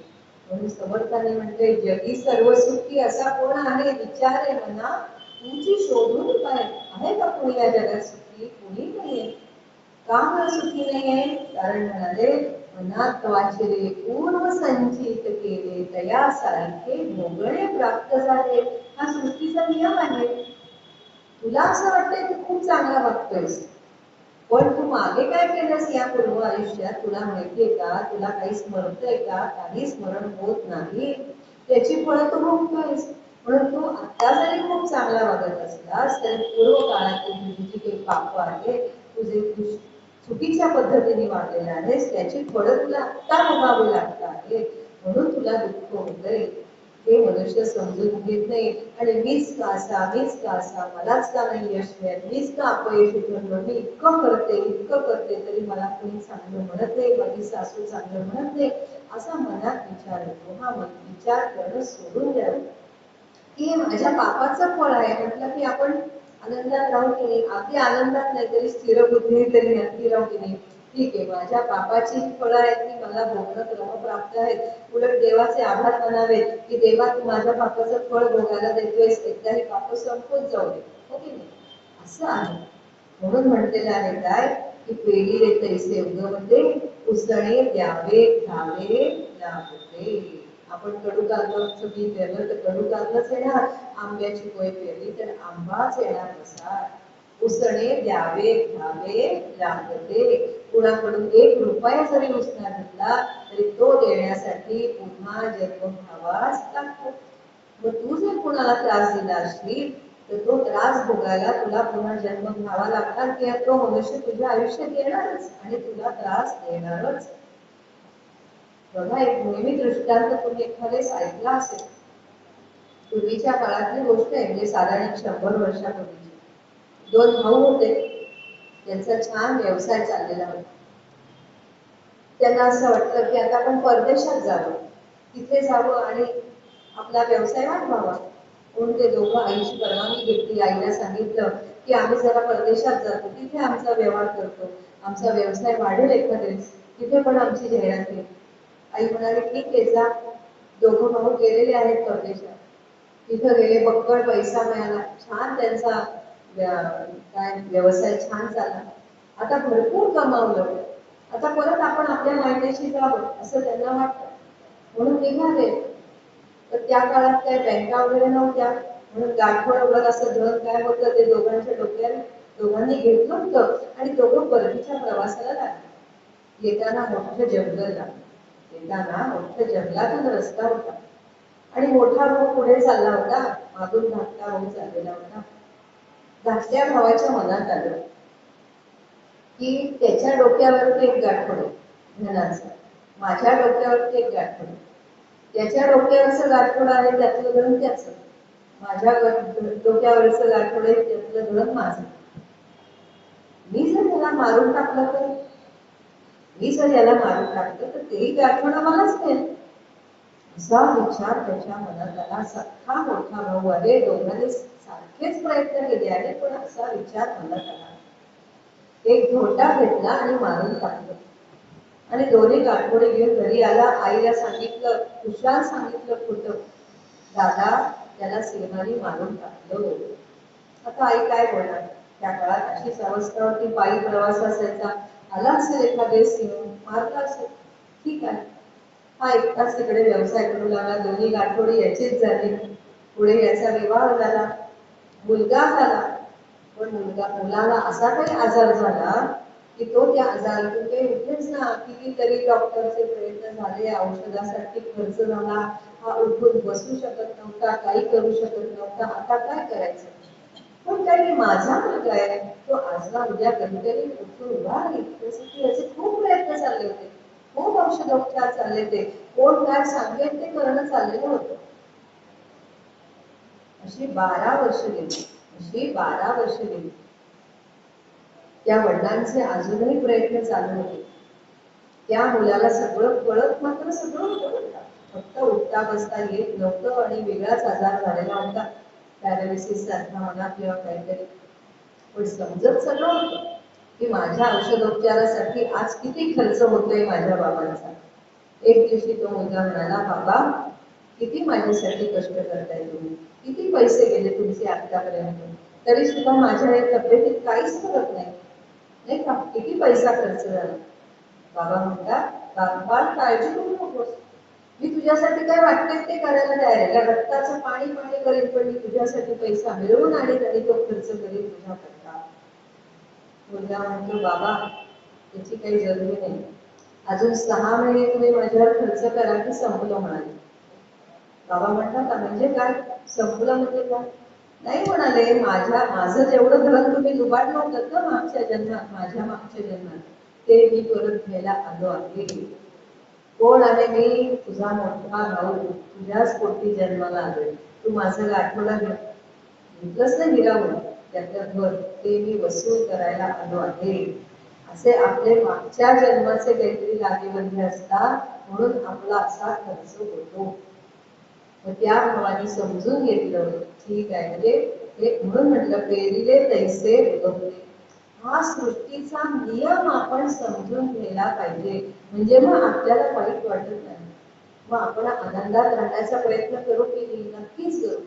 म्हणून समर्थाने म्हटले, जगी सर्व सुखी असा कोण आहे, विचारे मना तुझी शोधून काय. आहे का कोणी या जगात सुखी? कोणी नाहीये. का बरं सुखी नाहीये? कारण म्हणाले, मनात वाचिले पूर्व संचित केले तयासारखे भोगणे प्राप्त झाले. हा सृष्टीचा नियम आहे. तुला असं वाटतंय तू खूप चांगला वागतोयस, पण तू मागे काय केलंस या पूर्व आयुष्यात तुला माहितीये का? तुला काही स्मरतय का? काही स्मरण होत नाही. त्याची फळं तू भोगतोयस. म्हणून तू आता जरी खूप चांगला वागत असलास तरी पूर्व काळातील तुझी जी काही पाप आहे, तुझे चुकीच्या पद्धतीने वागलेला आहेस, त्याची फळं तुला आत्ता भोगावी लागत आहे. म्हणून तुला दुःख होतंय. हे मनुष्य समजून घेत नाही. आणि मीच का असा, मीच का असा, मलाच का नाही यश मिळत, मीच का अपयशी ठरलो, मी इतकं करते तरी मला कोणी चांगलं म्हणत नाही, माझी सासू चांगलं म्हणत नाही, असा मनात विचार येतो. हा विचार करणं सोडून द्यावं की माझ्या पापाचं फळ आहे. म्हटलं की आपण आनंदात राहू की नाही, अगदी आनंदात नाही तरी स्थिर बुद्धी तरी नक्की राहू की नाही. ठीक आहे, माझ्या पापाची फळं आहेत ती मला भोगणं क्रमप्राप्त आहेत. उलट देवाचे आभार मानावे की देवा तू माझ्या पापाचं फळ भोगायला देतोयस, एकदा हे पाप संपत जाऊ दे. हो की नाही? असं आहे. म्हणून म्हटलेलं आहे काय की पेढीले तैसे उगवते, उसणे द्यावे घ्यावे लागते. आपण कडू कारल्याचं बी पेरलं तर कडू कारलंच येणार, आंब्याची कोय पेरली तर आंबाच येणार कसा. उसणे द्यावे घ्यावे लागते. कुणाकडून 1 रुपया जरी उसना घेतला तरी तो देण्यासाठी पुन्हा जन्म घ्यावाच लागतो. मग तू जर कुणाला त्रास दिला असशील तर तो त्रास भोगायला तुला पुन्हा जन्म घ्यावा लागणार, की तो मनुष्य तुझ्या आयुष्यात येणारच आणि तुला त्रास देणारच. बघा, एक नेहमी दृष्टांत तुम्ही एखादेच ऐकला असेल. पूर्वीच्या काळातली गोष्ट आहे, म्हणजे साधारण 100 वर्षापूर्वीची. 2 भाऊ होते, त्यांचा छान व्यवसाय चाललेला होता. त्यांना असं वाटतं की आता आपण परदेशात जावं, तिथे जावं आणि आपला व्यवसाय वाढवावा. म्हणून ते दोघं आईची परवानगी घेतली. आईला सांगितलं की आम्ही जरा परदेशात जातो, तिथे आमचा व्यवहार करतो, आमचा व्यवसाय वाढेल एखादेच, तिथे पण आमची जाहिरात येईल. आई म्हणाली ठीक आहे जा. दोघं भाऊ गेलेले आहेत परदेशात. तिथं गेले, बक्कळ पैसा मिळाला, छान त्यांचा काय व्यवसाय छान चालला. आता भरपूर कमावलं, आता परत आपण आपल्या मायदेशी जावं असं त्यांना वाटतं. म्हणून निघाले. तर त्या काळात काय बँका वगैरे नव्हत्या, म्हणून गाठोडं असं धन काय होतं ते दोघांच्या डोक्यात दोघांनी घेतलं होतं आणि दोघं परतीच्या प्रवासाला लागले. येताना मोठं जंगल लागलं. येताना मोठ्या जंगलातून रस्ता होता आणि मोठा भाऊ पुढे चालला होता, मागून धाकटा भाऊ चाललेला होता. धाकट्या भावाच्या मनात आलं की त्याच्या डोक्यावरती एक गाठोड धनाचं, माझ्या डोक्यावरती एक गाठोड, त्याच्या डोक्यावरचं गाठोड आहे त्यातलं धन त्याचं, माझ्या डोक्यावरचं गाठोड आहे त्यातलं धन माझं. मी जर त्याला मारून टाकलं तर, मी जर याला मारून टाकलं तर तेही गाठोड मलाच मिळेल. असा विचार त्याच्या मनात आला. सख्खा मोठा भाऊ आहे, दोघांनी सारखेच प्रयत्न केले आहेत, पण असा विचार मनात आला. एक धोंडा घेतला आणि मारून टाकलं आणि दोन्ही गाठोडे घेऊन घरी आला. आईला सांगितलं, खुशाल सांगितलं खोटं, दादा त्याला सिंहाने मारून टाकलं. आता आई काय बोलणार? त्या काळात अशीच अवस्था होती, पायी प्रवास असायचा, आला असेल एखादे सिंह, मारला असेल, ठीक आहे. हा एकटाच तिकडे व्यवसाय करू लागला, दोन्ही गाठोडे याचीच झाली. पुढे याचा विवाह झाला, मुलगा झाला. पण मुलाला असा काही आजार झाला की तो त्या आजारातून काही उठेच ना. कितीतरी डॉक्टरचे प्रयत्न झाले, औषधासाठी खर्च झाला, हा उठून बसू शकत नव्हता, काही करू शकत नव्हता. आता काय करायचं? पण काही माझा मुलगा आहे, तो आजला उद्या कधीतरी उठून उभा राहील, त्यासाठी याचे खूप प्रयत्न चालले होते, खूप औषधोपचार चालले होते, कोण काय सांगेल ते करणं चाललेलं होतं. अशी 12 वर्ष गेली, अशी 12 वर्ष गेली. त्या वडिलांचे अजूनही प्रयत्न चालू होते. त्या मुलाला सगळं कळत मात्र सगळं होतं, फक्त उठता बसता येत नव्हतं आणि वेगळाच आजार झालेला होता, पॅरालिसिस सारखा म्हणा किंवा काहीतरी, पण समजत सगळं होतं. की माझ्या औषधोपचारासाठी आज किती खर्च होतोय माझ्या बाबांचा. एक दिवशी तो मुलगा म्हणाला, बाबा किती माझ्यासाठी कष्ट करताय तुम्ही, किती पैसे गेले तुमचे आतापर्यंत, तरी सुद्धा माझ्या या तब्येतीत काहीच फरक नाही, नाही का, किती पैसा खर्च झाला. बाबा म्हणतात, बाळ काळजी करू नकोस, मी तुझ्यासाठी काय वाटते ते करायला तयार आहे. रक्ताचं पाणी पाणी करेन, पण मी तुझ्यासाठी पैसा मिळवून आणेन आणि तो खर्च करेन तुझ्याकरता. मुलगा म्हणतो, बाबा त्याची काही जरुरी नाही, अजून 6 महिने तुम्ही माझ्यावर खर्च करा की संपलं म्हणाले. बाबा म्हणतात, म्हणजे काय संपलं म्हणजे काय. नाही म्हणाले, माझं जेवढं धन तुम्ही लुबाडलं होतं ना मागच्या जन्मात, माझ्या मागच्या जन्मात, ते मी परत घ्यायला आलो आहे. कोण आहे मी, तुझा मोठा भाऊ, तुझ्याच पोटी जन्माला आलोय. तू माझं गाठोडा घेतलंच ना हिरावून त्यातलं घर, ते मी वसूल करायला आलो आहे. असे आपले मागच्या जन्माचे काहीतरी लागेबंधे असतात, म्हणून आपला असा खर्च होतो. त्या भावाने समजून घेतलं, ठीक आहे, म्हणजे हे म्हणून म्हटलं, पेरिले तैसे उगवते. हा सृष्टीचा नियम आपण समजून घ्यायला पाहिजे, म्हणजे मग आपल्याला वाईट वाटत नाही. मग आपण आनंदात राहण्याचा प्रयत्न करू की नक्कीच करू,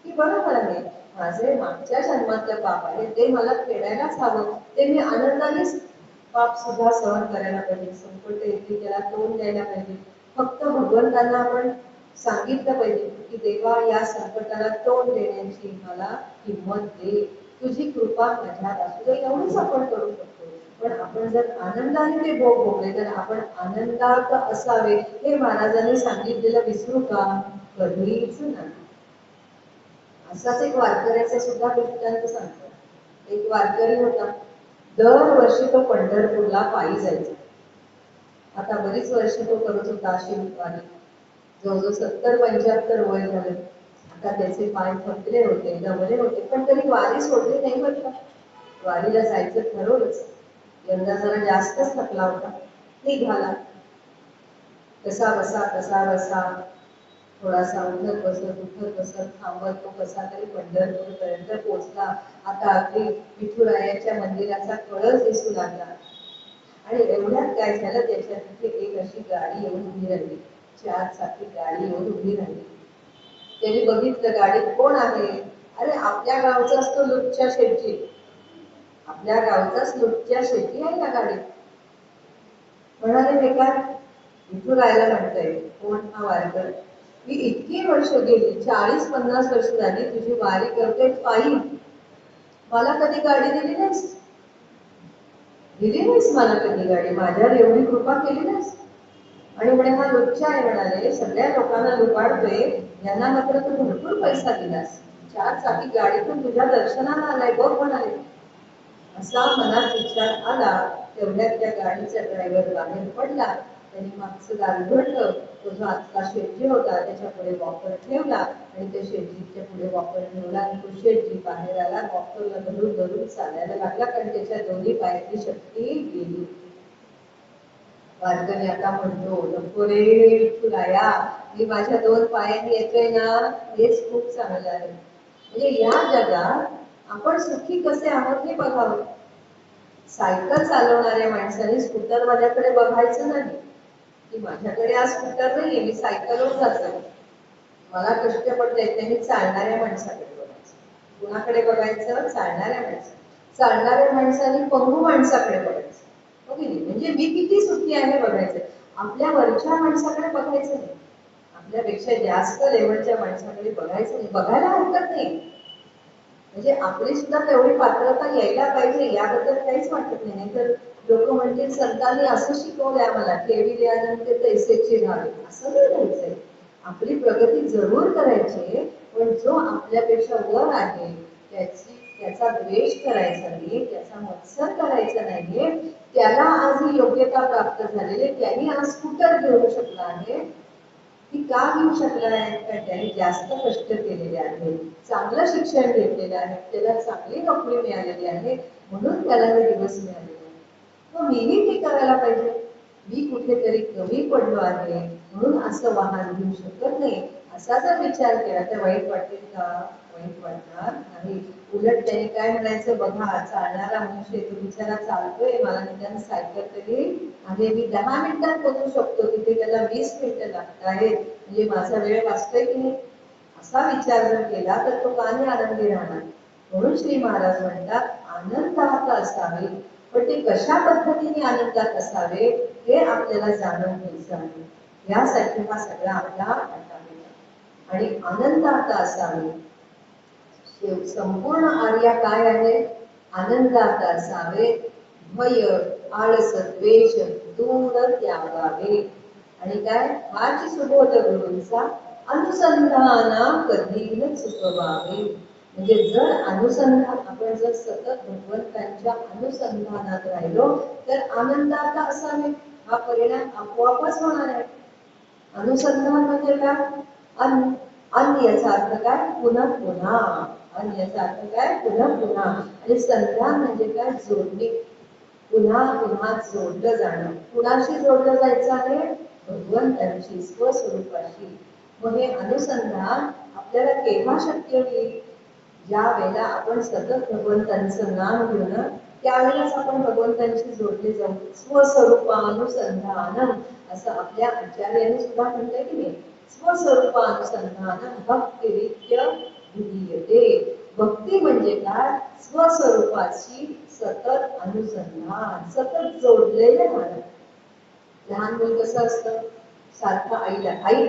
की बरोबर आहे, माझे मागच्या जन्मातलं पाप आहे ते मला फेडायलाच हवं, ते मी आनंदानेच पाप सुद्धा सहन करायला पाहिजे. संकट येते त्याला तोंड द्यायला पाहिजे. फक्त भगवंतांना आपण सांगितलं पाहिजे की देवा, या संकटाला तोंड देण्याची मला हिंमत दे, तुझी कृपा माझ्यात असू दे, एवढंच आपण करू शकतो. पण आपण जर आनंदाने ते भोग भोगले तर आपण आनंदात असावे हे महाराजांनी सांगितलेलं विसरू का, कधीच नाही. असाच एक वारकऱ्याचा सुद्धा दृष्टांत सांगतात. एक वारकरी होता, दरवर्षी तो पंढरपूरला पायी जायचा. आता बरीच वर्ष तो करत होता अशी वारी, जवळजवळ 70-75 वय झाले. आता त्याचे पाय थकले होते, दमले होते, पण तरी वारी सोडली नाही बरं का. वारीला जायचं ठरवलंच. यंदा जरा जास्तच थकला होता, निघाला. कसा बसा थोडासा उठत बसत थांबत तो कसा तरी पंढरपूर पर्यंत पोहोचला. आता अगदी विठुरायाच्या मंदिराचा कळस दिसू लागला. आणि एवढ्यात काय झालं, त्याच्या तिथे एक अशी गाडी येऊन उभी राहिली, 4 चाकी गाडी येऊन उभी राहिली. त्यांनी बघितलं गाडीत कोण आहे. अरे आपल्या गावचा असतो लुटच्या शेटची, आपल्या गावचाच लुटच्या शेटी आहे या गाडीत. म्हणाले, हे काय विठुरायाला म्हणतंय, कोण हा वारकरी, मी इतकी वर्ष गेली, 40-50 वर्ष झाली तुझी वारी करते पायी, मला कधी गाडी दिली नाहीस, दिली नाहीस मला कधी गाडी, माझ्यावर एवढी कृपा केली नाहीस. आणि म्हणे हा लुच्चा आहे, म्हणाले सगळ्या लोकांना लुबाडतोय, यांना मात्र तू भरपूर पैसा दिलास, 4 चाकी गाडीतून तुझ्या दर्शनाला आलाय बघ म्हणाले. असा मनात विचार आला. तेवढ्यात त्या गाडीचा ड्रायव्हर बाहेर पडला. त्यांनी मागचं दार उघडलं. तो जो आजचा शेटजी होता त्याच्या पुढे वॉकर ठेवला आणि त्या शेटजीच्या पुढे वॉकर ठेवला आणि तो शेटजी बाहेर आला. वॉकरला धरून धरून चालायला लागला, कारण त्याच्या दोन्ही पायातली शक्ती गेली. वारकरी आता म्हणतो, नको रे विठुराया, मी माझ्या 2 पायांनी येतोय ना, हेच खूप चांगलं आहे. म्हणजे या जगात आपण सुखी कसे आहोत हे बघावं. सायकल चालवणाऱ्या माणसाने स्कूटरवाल्याकडे बघायचं नाही की माझ्याकडे आज स्कूटर नाहीये, मी सायकलवर जातो, मला कष्ट पडते, त्यांनी चालणाऱ्या माणसाकडे बघायचं. कुणाकडे बघायचं, चालणाऱ्या माणसाकडे. चालणाऱ्या माणसाने पंगू माणसाकडे बघायचं, हो की नाही, म्हणजे मी किती सुखी आहे बघायचं. आपल्या वरच्या माणसाकडे बघायचं नाही, आपल्यापेक्षा जास्त लेवलच्या माणसाकडे बघायचं नाही. बघायला हरकत नाही, म्हणजे आपली सुद्धा तेवढी पात्रता यायला पाहिजे, याबद्दल काहीच वाटत नाही. तर लोक म्हणतील संतांनी असं शिकवलंय आम्हाला, ठेविल्यानंतर पैसेची राहावे, असं नाही राहायचंय. आपली प्रगती जरूर करायची, पण जो आपल्यापेक्षा वर आहे त्याचा द्वेष करायचा नाही, त्याचा मत्सर करायचा नाहीये. त्याला आज ही योग्यता प्राप्त झालेली, त्यांनी आज स्कूटर घेऊ शकला आहे. ती का घेऊ शकला आहे, कारण त्याने जास्त कष्ट केलेले आहे, चांगलं शिक्षण घेतलेलं आहे, त्याला चांगली नोकरी मिळालेली आहे, म्हणून त्याला हे दिवस मिळालेले आहे. मग मीही ते करायला पाहिजे. मी कुठेतरी कमी पडलो आहे म्हणून असं वाहन घेऊ शकत नाही, असा जर विचार केला तर वाईट वाटेल का, वाईट वाटणार नाही. उलट त्याने काय म्हणायचं, बघा चालणारा मनुष्य तो बिचारा चालतोय, मला निदान सायकल तरी आहे, मी 10 मिनिटात पोहोचू शकतो तिथे, त्याला 20 मिनिटं लागत आहेत, म्हणजे माझा वेळ वाचतोय की नाही, असा विचार जर केला तर तो का नाही आनंदी राहणार. म्हणून श्री महाराज म्हणतात आनंदात असावे, पण ते कशा पद्धतीने आनंदात असावे हे आपल्याला जाणून घ्यायचं आहे. यासाठी हा सगळा आपला अट्टालिका. आणि आनंदात असावे, संपूर्ण आर्या काय आहे, आनंदात असावे, भय आळस द्वेष दूर त्यागावे. आणि काय, हाच सुबोध गुरूंचा अनुसंधान कधी न चुकवावे. म्हणजे जर अनुसंधान, आपण जर सतत भगवंतांच्या अनुसंधानात राहिलो तर आनंदात असावे, हा परिणाम आपोआपच होणार आहे. अनुसंधान म्हणजे काय, अन याचा अर्थ काय, पुन्हा पुन्हा, अन याचा अर्थ काय, पुन्हा पुन्हा. आणि संधान म्हणजे काय, जोडणे, पुन्हा पुन्हा जोडलं जाणं. कुणाशी जोडलं जायचं आहे, भगवंतांशी, स्वस्वरूपाशी. मग हे अनुसंधान आपल्याला केव्हा शक्य होईल, ज्या वेळेला आपण सतत भगवंतांचं नाम घेणं, त्यावेळेलाच आपण भगवंतांशी जोडले जाऊ. स्वस्वरूपानुसंधान असं आपल्या आचार्यांनी सुद्धा म्हटलंय की नाही, स्वस्वरूपानुसंधान भक्तिरित्य विधीयते. भक्ती म्हणजे काय, स्वस्वरूपाशी सतत अनुसंधान, सतत जोडलेले राहणं. लहान मुल कसं असतं, सारखं आईला आई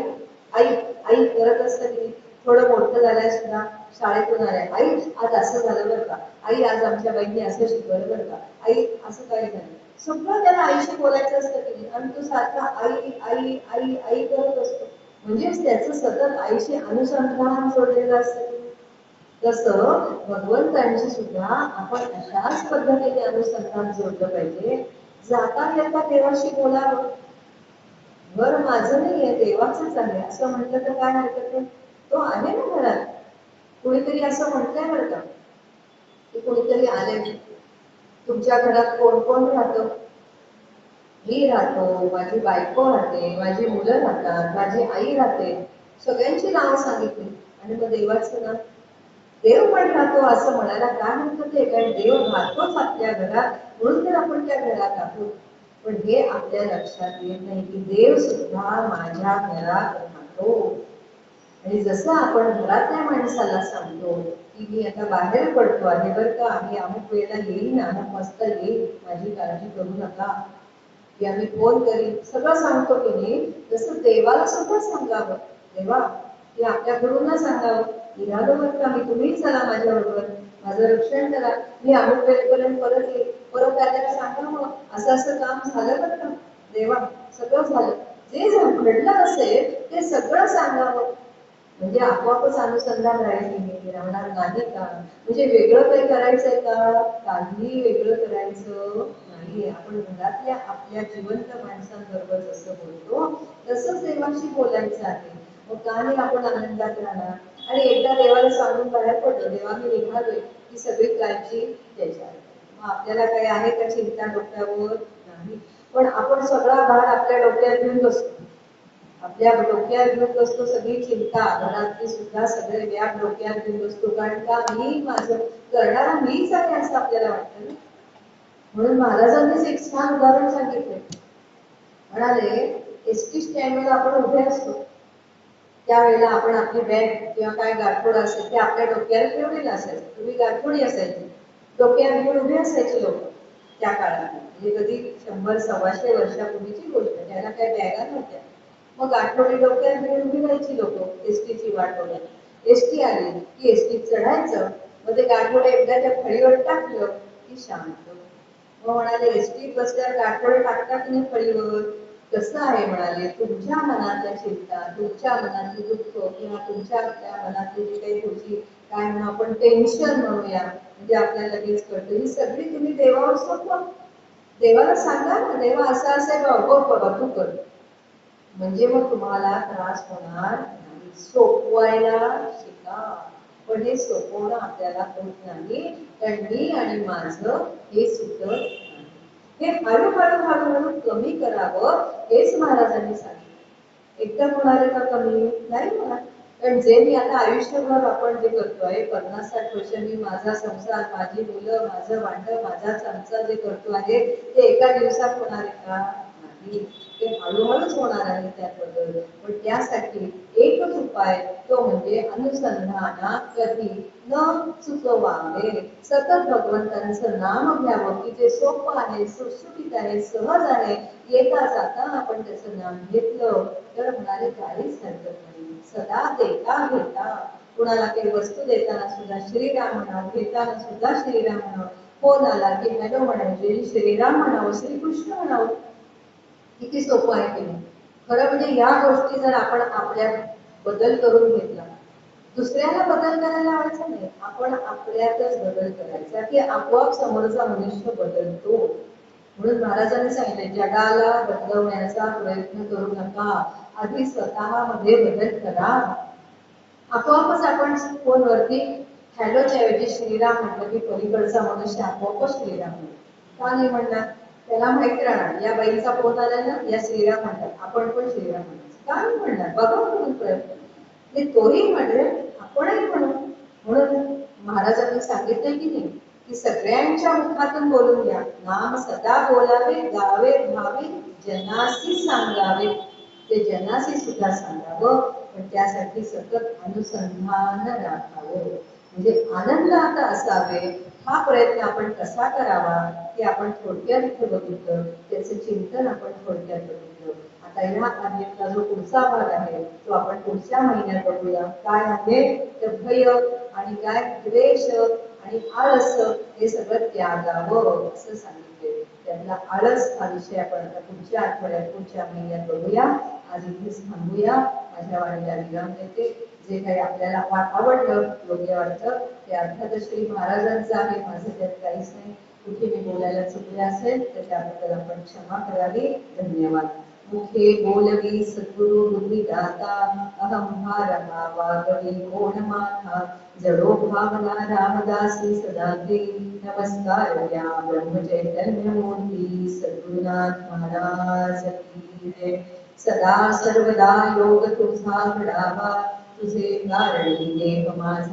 आई आई करत असतं की, थोडं मोठं झालंय सुद्धा, शाळेतून आलाय, आई आज असं झालं बरं का, आई आज आमच्या बाईंनी असं शिकवलं बरं का, आई असं काय झालं, सगळं त्याला आईशी बोलायचं असतं की नाही. आणि तो सारखा आई आई आई आई करत असतो, म्हणजेच त्याचं सतत आईशी अनुसंधान जोडलेलं असतं. तसं भगवंतांशी सुद्धा आपण अशाच पद्धतीने अनुसंधान जोडलं पाहिजे. जाता येता देवाशी बोलावं, घर माझं नाहीये, देवाचंच आहे असं म्हटलं तर काय हरकत आहे, तो आहे ना घरात. कुणीतरी असं म्हटलंय बरं का, की कुणीतरी आले, तुमच्या घरात कोण कोण राहतं, मी राहतो, माझी बायको राहते, माझी मुलं राहतात, माझी आई राहते, सगळ्यांची नावं सांगितली. आणि मग देवाचं नाव, देव पण राहतो असं म्हणायला काय हरकत आहे, कारण देव राहतोच आपल्या घरात, म्हणून तर आपण त्या घरात आहोत. पण हे आपल्या लक्षात येत नाही की देव सुद्धा माझ्या घरात राहतो. आणि जसं आपण घरातल्या माणसाला सांगतो की मी आता बाहेर पडतो आहे बरं का, मी अमुक वेळेला येईन, अमुक वाजता येईल, माझी काळजी करू नका, की आम्ही फोन करीन, सगळं सांगतो की नाही, तसं देवाला सुद्धा सांगावं. देवा, की आपल्याकडून सांगावं, निघालो बरं का मी, तुम्ही चला माझ्या बरोबर, माझं रक्षण करा, मी अमुक वेळेपर्यंत परत येईल. परत आल्याला सांगावं, असं असं काम झालं बरं का देवा, सगळं झालं, जे घडलं असेल ते सगळं सांगावं. म्हणजे आपोआपच अनुसंधान राहणार नाही का, म्हणजे वेगळं काही करायचंय का, काही वेगळं करायचं नाही. आपण घरातल्या आपल्या जिवंत माणसांबरोबर जसं बोलतो तसंच देवाशी बोलायचं आहे. मग का नाही आपण आनंदात राहणार. आणि एकदा देवाला सांगून बाहेर पडलो, देवा मी निघालोय, ही सगळी काळजी त्याच्यावर, मग आपल्याला काही आहे का चिंता डोक्यावर, नाही. पण आपण सगळा भार आपल्या डोक्यात घेऊन बसतो, आपल्या डोक्यात घेऊन बसतो, सगळी चिंता घरातली सुद्धा सगळे व्याप डोक्यात घेऊन बसतो, कारण का मी माझं करणारा मीच आहे असं आपल्याला वाटतं. म्हणून महाराजांनीच एक छान उदाहरण सांगितलं, म्हणाले एसटी स्टँडवर आपण उभे असतो, त्यावेळेला आपण आपली बॅग किंवा काय गाठोड असेल ते आपल्या डोक्यावर ठेवलेलं असायचं, तुम्ही गाठोडी असायची, डोक्यावर घेऊन उभे असायचे लोक त्या काळात, म्हणजे कधी 100-125 वर्षापूर्वीची गोष्ट, त्याला काही बॅगा नव्हत्या. मग आठवडी डोक्यात घेऊन उभी राहायची लोक एसटीची वाट बघत. एसटी आली की एसटीत चढायचं, मग ते गाठोडे एकदा त्या फळीवर टाकलं की शांत. मग म्हणाले एसटीत बसल्यावर गाठोडे टाकतात की नाही फळीवर, कसं आहे म्हणाले, तुमच्या मनातल्या चिंता, तुमच्या मनातली दुःख, किंवा तुमच्या मनातली जी काही तुमची काय म्हणून आपण टेन्शन म्हणूया, म्हणजे आपल्याला लगेच कळतं, ही सगळी तुम्ही देवावर सोपवा. देवाला सांगा ना, देवा असं असेल बाबा तू कर, म्हणजे मग तुम्हाला त्रास होणार नाही. सोपवायला शिका, पण हे सोपवणं आपल्याला होत नाही, कारण मी आणि माझं हे सुद्धा नाही. हे हळूहळू हळूहळू कमी करावं हेच महाराजांनी सांगितलं. एकदम होणार का कमी नाही होणार. कारण जे मी आता आयुष्यभर आपण जे करतोय 50-60 वर्ष मी माझा संसार, माझी मुलं, माझं भांडं, माझा चमचा जे करतो आहे ते एका दिवसात होणार आहे का? नाही. ते हळूहळूच होणार आहे त्यात बदल. पण त्यासाठी एकच उपाय तो म्हणजे अनुसंधाना कधी न चुकवावे. सतत भगवंतांचं नाम घ्यावं की जे सोपं आहे, सुटसुटीत आहे, सहज आहे. येता जाता आपण त्याचं नाम घेतलं तर म्हणाले काहीच हरकत नाही. सदा देता घेता कुणाला काही वस्तू देताना सुद्धा श्रीराम म्हणावं, घेताना सुद्धा श्रीराम म्हणावं. फोन आला की हॅलो म्हणायचे, श्रीराम म्हणावं, श्रीकृष्ण म्हणावं. किती सोपं आहे की नाही. खरं म्हणजे या गोष्टी जर आपण आपल्या बदल करून घेतला, दुसऱ्याला बदल करायला लावायचा नाही, आपण आपल्यातच बदल करायचा की आपोआप समोरचा मनुष्य बदलतो. म्हणून महाराजांनी सांगितले जगाला बदलवण्याचा प्रयत्न करू नका, आधी स्वतःमध्ये बदल करा. आपोआपच आपण फोनवरती हॅलोच्या ऐवजी श्रीराम म्हटलं की पलीकडचा मनुष्य आपोआपच श्रीराम म्हणतो. का नाही म्हणणार? त्याला माहिती राहणार या बाईचा फोन आला ना, या श्रीराम म्हणतात, आपण पण श्रीराम म्हणतो. का नाही म्हणणार? बघा म्हणून प्रयत्न. तोही म्हणेल आपणही म्हणू. म्हणून महाराजांनी सांगितलं की नाही की सगळ्यांच्या मुखातून बोलून घ्या, नाम सदा बोलावे, गावे भावे, जनासी सांगावे. ते जनासी सुद्धा सांगावं, पण त्यासाठी सतत अनुसंधान राखावं. म्हणजे आनंदात असावे. हा प्रयत्न आपण कसा करावा हे आपण थोडक्यात इथे बघितलं, त्याचं चिंतन आपण थोडक्यात बघितलं. आता या आधीचा जो पुढचा भाग आहे तो आपण पुढच्या महिन्यात बघूया. काय आहे तर भय आणि काय द्वेष आणि आळस हे सगळं त्यागावं असं सांगितले. त्यातला आळस हा विषय आपण आता पुढच्या आठवड्यात पुढच्या महिन्यात बघूया. आज इथेच थांबूया. माझ्या वाणीला विराम देते. जे काही आपल्याला आवडलं, योग्य वाटतं ते अर्थातच श्री महाराजांचं आहे, माझं त्यात काहीच नाही. कुठे मी बोलायला चुकले असेल तर त्याबद्दल आपण क्षमा करावी. धन्यवाद. मुखे बोलवी सद्गुरु बुद्धी दाता, अहंभार वागवी कोण माथा, जडो भावना रामदासी सदा दे. नमस्कार या ब्रह्मचैतन्य मूर्ती सद्गुरुनाथ महाराज की जय. सदा सर्वदा योग तुझा घडावा, तुझे कारणी देह माझा